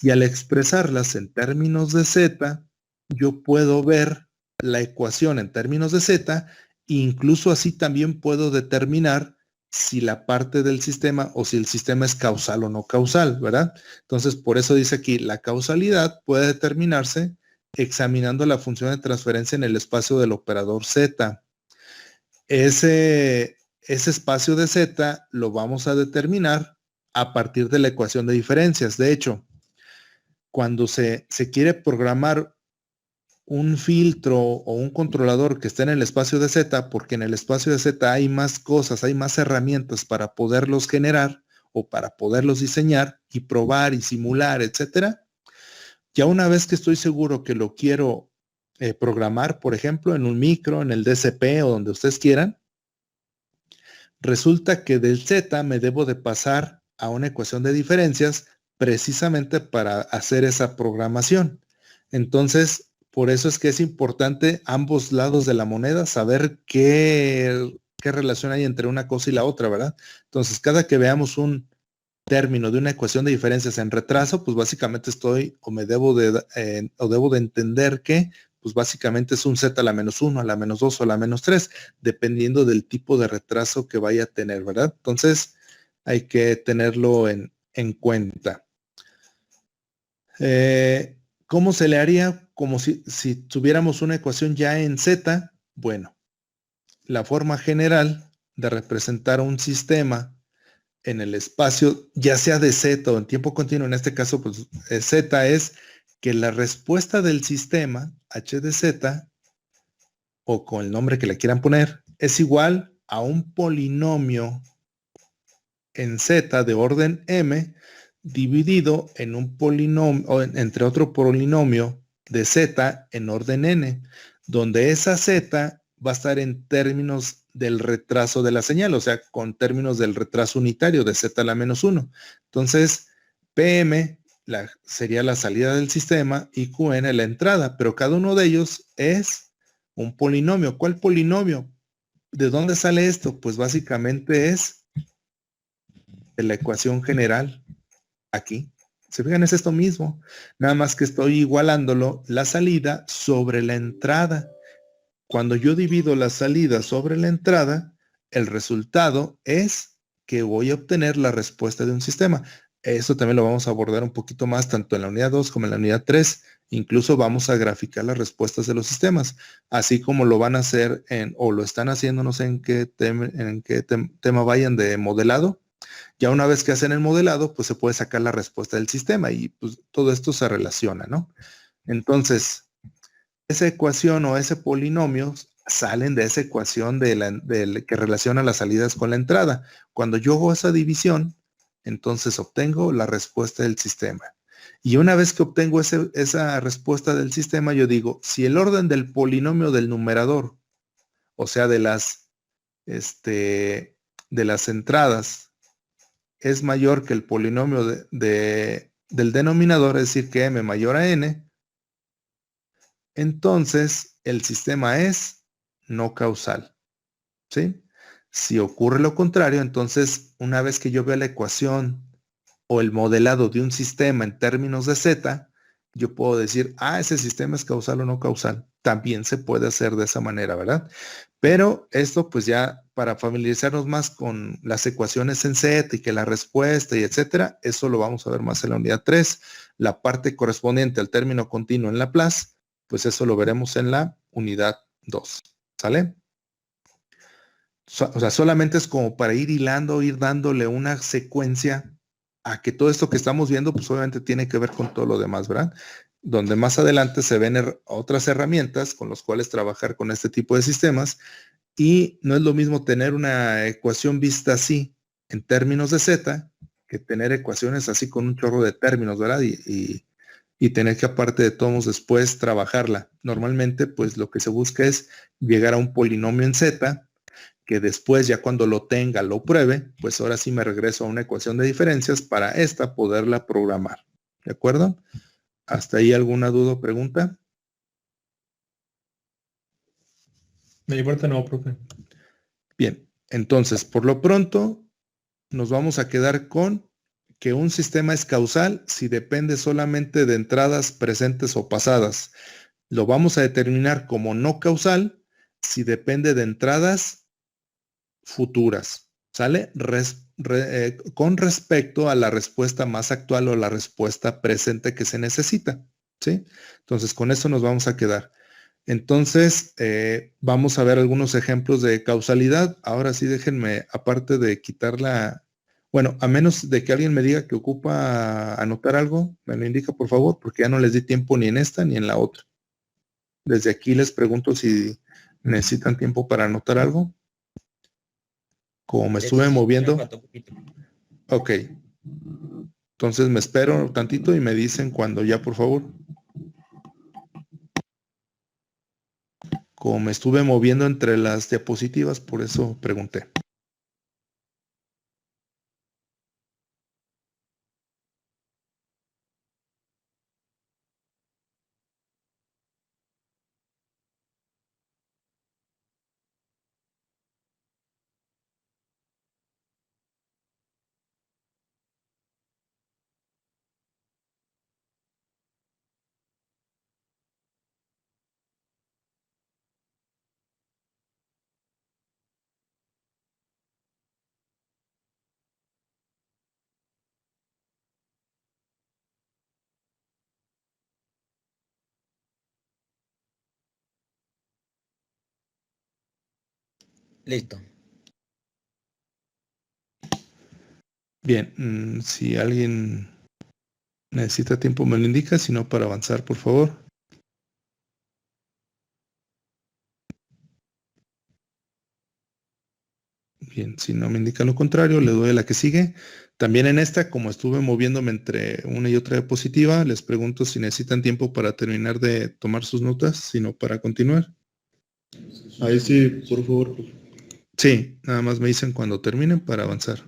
Y al expresarlas en términos de z, yo puedo ver la ecuación en términos de z, e incluso así también puedo determinar si la parte del sistema o si el sistema es causal o no causal, ¿verdad? Entonces, por eso dice aquí, la causalidad puede determinarse examinando la función de transferencia en el espacio del operador z. Ese espacio de z lo vamos a determinar a partir de la ecuación de diferencias. De hecho, cuando se quiere programar un filtro o un controlador que esté en el espacio de Z, porque en el espacio de Z hay más cosas, hay más herramientas para poderlos generar o para poderlos diseñar y probar y simular, etcétera. Ya una vez que estoy seguro que lo quiero programar, por ejemplo, en un micro, en el DCP o donde ustedes quieran, resulta que del Z me debo de pasar a una ecuación de diferencias precisamente para hacer esa programación. Entonces, por eso es que es importante ambos lados de la moneda, saber qué relación hay entre una cosa y la otra, ¿verdad? Entonces, cada que veamos un término de una ecuación de diferencias en retraso, pues básicamente debo de entender que pues básicamente es un Z a la -1, a la -2 o a la -3, dependiendo del tipo de retraso que vaya a tener, ¿verdad? Entonces, hay que tenerlo en cuenta. ¿Cómo se le haría? Como si tuviéramos una ecuación ya en Z. Bueno, la forma general de representar un sistema en el espacio, ya sea de Z o en tiempo continuo, en este caso, pues Z es que la respuesta del sistema, h de z, o con el nombre que le quieran poner, es igual a un polinomio en Z de orden m dividido en un polinomio, o entre otro polinomio de Z en orden n, donde esa Z va a estar en términos del retraso de la señal, o sea, con términos del retraso unitario de Z a la -1. Entonces, PM sería la salida del sistema y QN la entrada, pero cada uno de ellos es un polinomio. ¿Cuál polinomio? ¿De dónde sale esto? Pues básicamente es de la ecuación general aquí. Se fijan, es esto mismo, nada más que estoy igualándolo la salida sobre la entrada. Cuando yo divido la salida sobre la entrada, el resultado es que voy a obtener la respuesta de un sistema. Eso también lo vamos a abordar un poquito más, tanto en la unidad 2 como en la unidad 3. Incluso vamos a graficar las respuestas de los sistemas, así como lo van a hacer o lo están haciendo, no sé en qué tema vayan de modelado. Ya una vez que hacen el modelado, pues se puede sacar la respuesta del sistema y pues todo esto se relaciona, ¿no? Entonces, esa ecuación o ese polinomio salen de esa ecuación que relaciona las salidas con la entrada. Cuando yo hago esa división, entonces obtengo la respuesta del sistema. Y una vez que obtengo esa respuesta del sistema, yo digo, si el orden del polinomio del numerador, o sea, de las entradas, es mayor que el polinomio del denominador, es decir, que m mayor a n, entonces el sistema es no causal, ¿sí? Si ocurre lo contrario, entonces una vez que yo vea la ecuación o el modelado de un sistema en términos de Z, yo puedo decir, ese sistema es causal o no causal. También se puede hacer de esa manera, ¿verdad? Pero esto pues ya para familiarizarnos más con las ecuaciones en Z y que la respuesta y etcétera, eso lo vamos a ver más en la unidad 3. La parte correspondiente al término continuo en Laplace, pues eso lo veremos en la unidad 2. ¿Sale? O sea, solamente es como para ir hilando, ir dándole una secuencia a que todo esto que estamos viendo, pues obviamente tiene que ver con todo lo demás, ¿verdad? Donde más adelante se ven otras herramientas con las cuales trabajar con este tipo de sistemas y no es lo mismo tener una ecuación vista así en términos de Z que tener ecuaciones así con un chorro de términos, ¿verdad? Y tener que aparte de todos después trabajarla. Normalmente pues lo que se busca es llegar a un polinomio en Z que después ya cuando lo tenga, lo pruebe, pues ahora sí me regreso a una ecuación de diferencias para esta poderla programar. ¿De acuerdo? ¿Hasta ahí alguna duda o pregunta? De mi parte no, profe. Bien, entonces por lo pronto nos vamos a quedar con que un sistema es causal si depende solamente de entradas presentes o pasadas. Lo vamos a determinar como no causal si depende de entradas futuras, ¿sale? Con respecto a la respuesta más actual o la respuesta presente que se necesita, ¿sí? Entonces, con eso nos vamos a quedar. Entonces, vamos a ver algunos ejemplos de causalidad. Ahora sí, déjenme, aparte de quitarla, bueno, a menos de que alguien me diga que ocupa anotar algo, me lo indica, por favor, porque ya no les di tiempo ni en esta ni en la otra. Desde aquí les pregunto si necesitan tiempo para anotar algo. Como me estuve moviendo. Ok. Entonces me espero tantito y me dicen cuando ya, por favor. Como me estuve moviendo entre las diapositivas, por eso pregunté. Listo. Bien, si alguien necesita tiempo me lo indica, si no para avanzar, por favor. Bien, si no me indica lo contrario, le doy a la que sigue. También en esta, como estuve moviéndome entre una y otra diapositiva, les pregunto si necesitan tiempo para terminar de tomar sus notas, sino para continuar. Ahí sí, por favor. Sí, nada más me dicen cuando terminen para avanzar.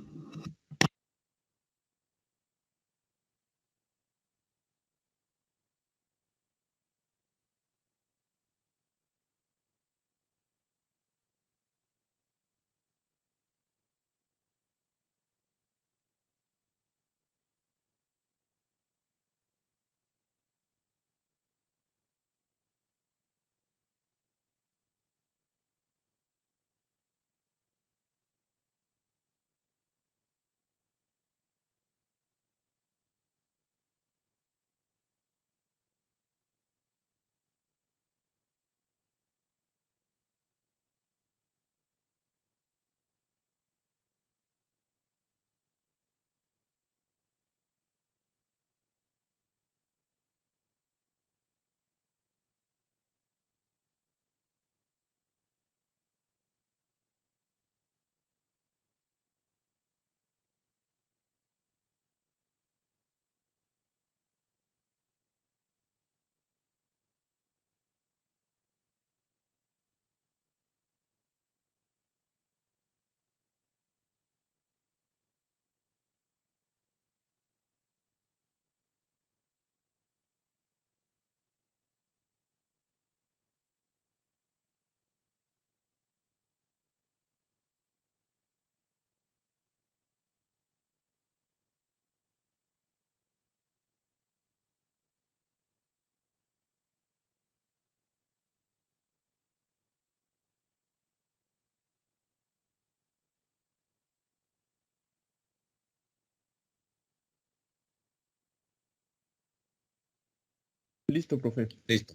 Listo, profe. Listo.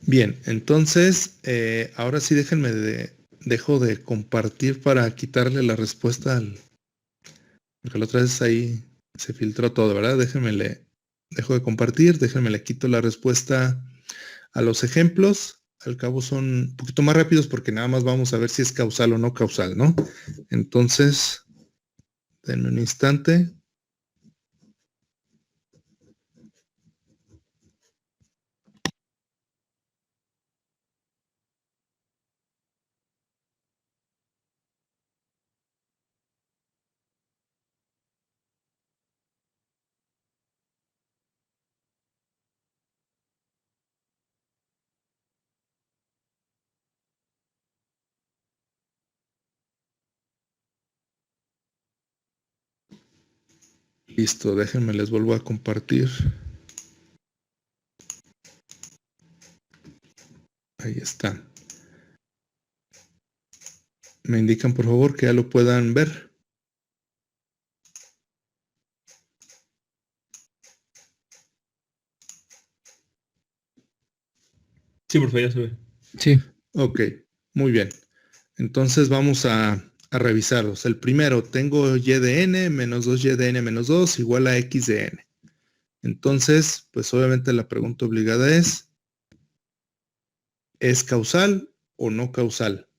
Bien, entonces, ahora sí dejo de compartir para quitarle la respuesta porque la otra vez ahí se filtró todo, ¿verdad? Dejo de compartir, déjenme le quito la respuesta a los ejemplos. Al cabo son un poquito más rápidos porque nada más vamos a ver si es causal o no causal, ¿no? Entonces, denme un instante. Listo, déjenme les vuelvo a compartir. Ahí está. Me indican por favor que ya lo puedan ver. Sí, profe, ya se ve. Sí. Ok, muy bien. Entonces vamos a revisarlos. El primero, tengo y de n menos 2y de n menos 2 igual a x de n. Entonces, pues obviamente la pregunta obligada ¿es causal o no causal?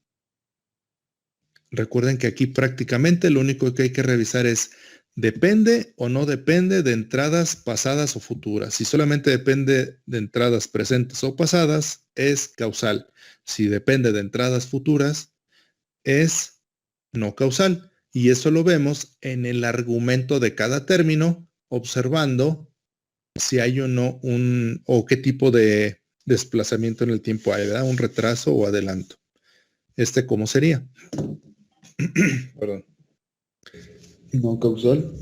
Recuerden que aquí prácticamente lo único que hay que revisar es ¿depende o no depende de entradas pasadas o futuras? Si solamente depende de entradas presentes o pasadas, es causal. Si depende de entradas futuras, es no causal. Y eso lo vemos en el argumento de cada término, observando si hay o no o qué tipo de desplazamiento en el tiempo hay, ¿verdad? Un retraso o adelanto. ¿Cómo sería? Perdón. No causal.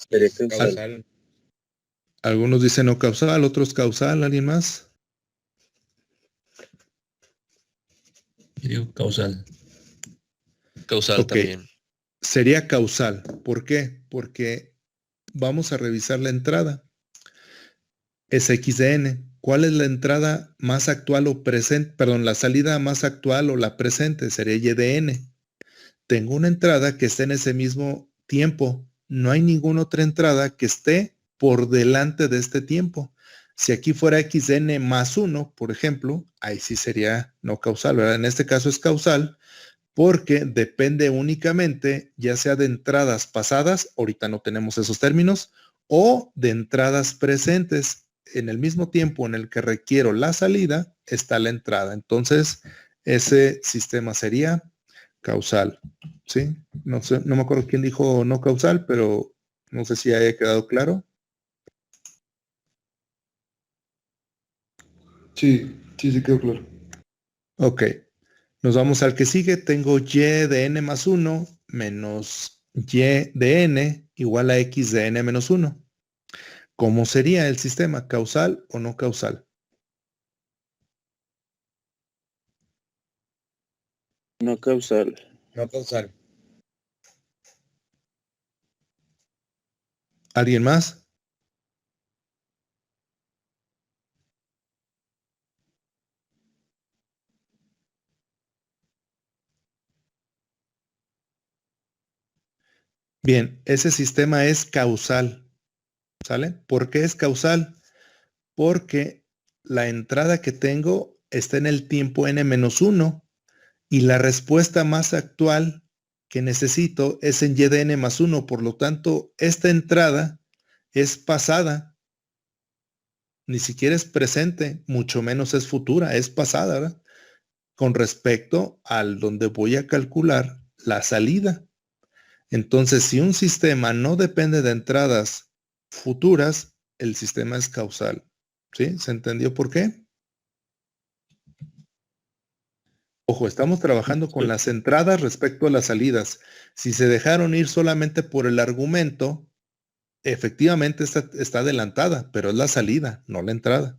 Sería causal. Algunos dicen no causal, otros causal. ¿Alguien más? Yo digo causal. Causal Ok. también. Sería causal. ¿Por qué? Porque vamos a revisar la entrada. Es X de N. ¿Cuál es la entrada más actual o presente? Perdón, la salida más actual o la presente sería Y de N. Tengo una entrada que esté en ese mismo tiempo. No hay ninguna otra entrada que esté por delante de este tiempo. Si aquí fuera X de N más 1, por ejemplo, ahí sí sería no causal, ¿verdad? En este caso es causal porque depende únicamente ya sea de entradas pasadas, ahorita no tenemos esos términos, o de entradas presentes. En el mismo tiempo en el que requiero la salida, está la entrada. Entonces, ese sistema sería causal. ¿Sí? No sé, no me acuerdo quién dijo no causal, pero no sé si haya quedado claro. Sí, sí quedó claro. Ok. Nos vamos al que sigue. Tengo Y de N más 1 menos Y de N igual a X de N menos 1. ¿Cómo sería el sistema? ¿Causal o no causal? No causal. No causal. ¿Alguien más? Bien, ese sistema es causal. ¿Sale? ¿Por qué es causal? Porque la entrada que tengo está en el tiempo n-1 y la respuesta más actual que necesito es en y de n más 1. Por lo tanto, esta entrada es pasada. Ni siquiera es presente, mucho menos es futura, es pasada, ¿verdad? Con respecto al donde voy a calcular la salida. Entonces, si un sistema no depende de entradas futuras, el sistema es causal. ¿Sí? ¿Se entendió por qué? Ojo, estamos trabajando con las entradas respecto a las salidas. Si se dejaron ir solamente por el argumento, efectivamente está adelantada, pero es la salida, no la entrada.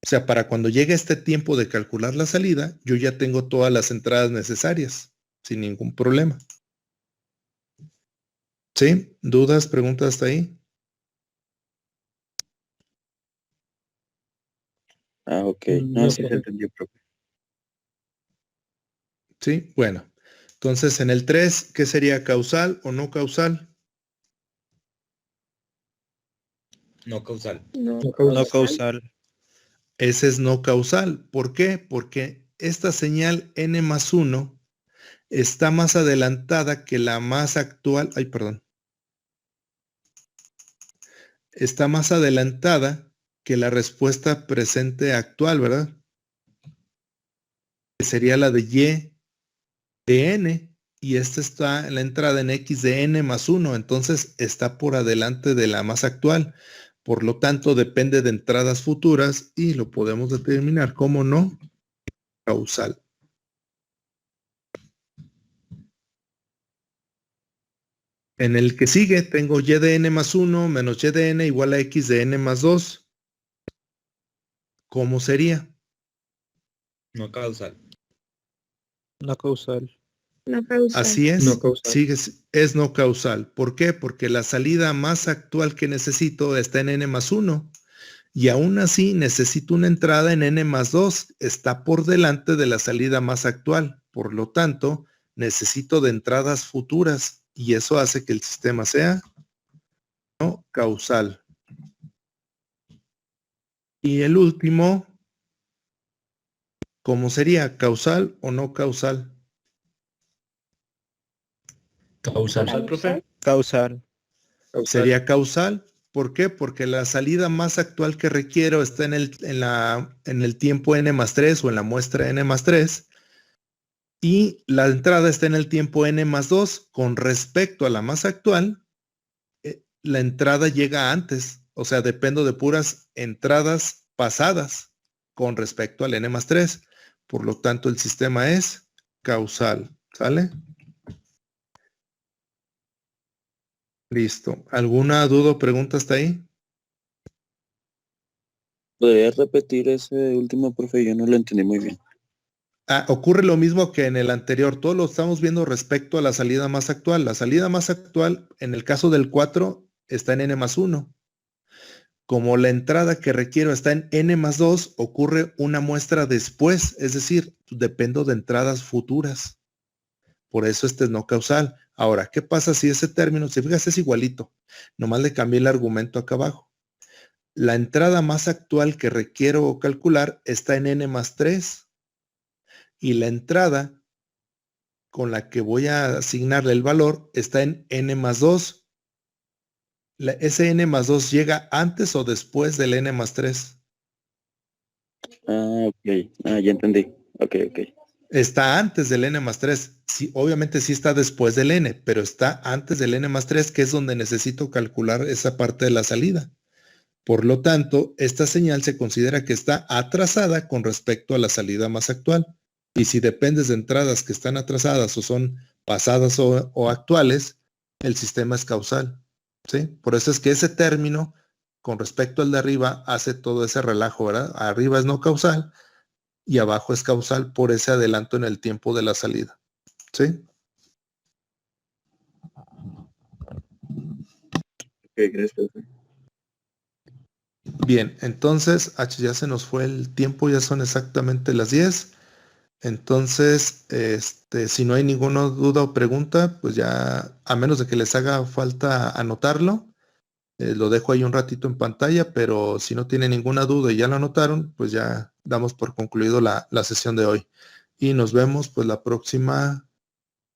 O sea, para cuando llegue este tiempo de calcular la salida, yo ya tengo todas las entradas necesarias, sin ningún problema. ¿Sí? ¿Dudas, preguntas hasta ahí? Ah, ok. No, sí se entendió, profe. Sí, bueno. Entonces, en el 3, ¿qué sería causal o no causal? No causal. No No causal. Ese es no causal. ¿Por qué? Porque esta señal n más 1 está más adelantada que la más actual. Ay, perdón. Está más adelantada que la respuesta presente actual, ¿verdad? Que sería la de y de n. Y esta está en la entrada en x de n más 1. Entonces está por adelante de la más actual. Por lo tanto, depende de entradas futuras y lo podemos determinar como no causal. En el que sigue tengo y de n más 1 menos y de n igual a x de n más 2. ¿Cómo sería? No causal. No causal. No causal. Así es, No causal. sigue, es no causal. ¿Por qué? Porque la salida más actual que necesito está en n más 1. Y aún así necesito una entrada en n más 2. Está por delante de la salida más actual. Por lo tanto, necesito de entradas futuras. y eso hace que el sistema sea no causal. Y el último, ¿cómo sería? ¿Causal o no causal? Causal. profe? Causal. Sería causal. ¿Por qué? Porque la salida más actual que requiero está en el tiempo n+3 o en la muestra n+3 y la entrada está en el tiempo n+2. Con respecto a la más actual, la entrada llega antes. O sea, dependo de puras entradas pasadas con respecto al n+3. Por lo tanto, el sistema es causal. ¿Sale? Listo. ¿Alguna duda o pregunta hasta ahí? ¿Podría repetir ese último, profe? Yo no lo entendí muy bien. Ocurre lo mismo que en el anterior. Todo lo estamos viendo respecto a la salida más actual. La salida más actual, en el caso del 4, está en n+1. Como la entrada que requiero está en n+2, ocurre una muestra después. Es decir, dependo de entradas futuras. Por eso este es no causal. Ahora, ¿qué pasa si ese término, si fijas, es igualito? Nomás le cambié el argumento acá abajo. La entrada más actual que requiero calcular está en n+3 y la entrada con la que voy a asignarle el valor está en n+2. Ese n+2 llega antes o después del n+3. Ah, ok. Ya entendí. Ok. Está antes del n+3. Sí, obviamente sí está después del n, pero está antes del n+3, que es donde necesito calcular esa parte de la salida. Por lo tanto, esta señal se considera que está atrasada con respecto a la salida más actual. Y si dependes de entradas que están atrasadas o son pasadas o actuales, el sistema es causal. ¿Sí? Por eso es que ese término, con respecto al de arriba, hace todo ese relajo, ¿verdad? Arriba es no causal y abajo es causal por ese adelanto en el tiempo de la salida. ¿Sí? Ok, gracias, profe. Bien, entonces, ya se nos fue el tiempo, ya son exactamente las 10. Entonces, si no hay ninguna duda o pregunta, pues ya, a menos de que les haga falta anotarlo, lo dejo ahí un ratito en pantalla, pero si no tiene ninguna duda y ya lo anotaron, pues ya damos por concluido la sesión de hoy. Y nos vemos pues la próxima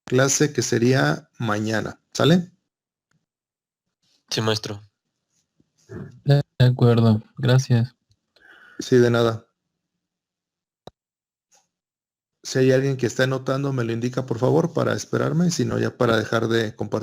clase, que sería mañana. ¿Sale? Sí, maestro. De acuerdo, gracias. Sí, de nada. Si hay alguien que está anotando, me lo indica por favor para esperarme, si no ya para dejar de compartir.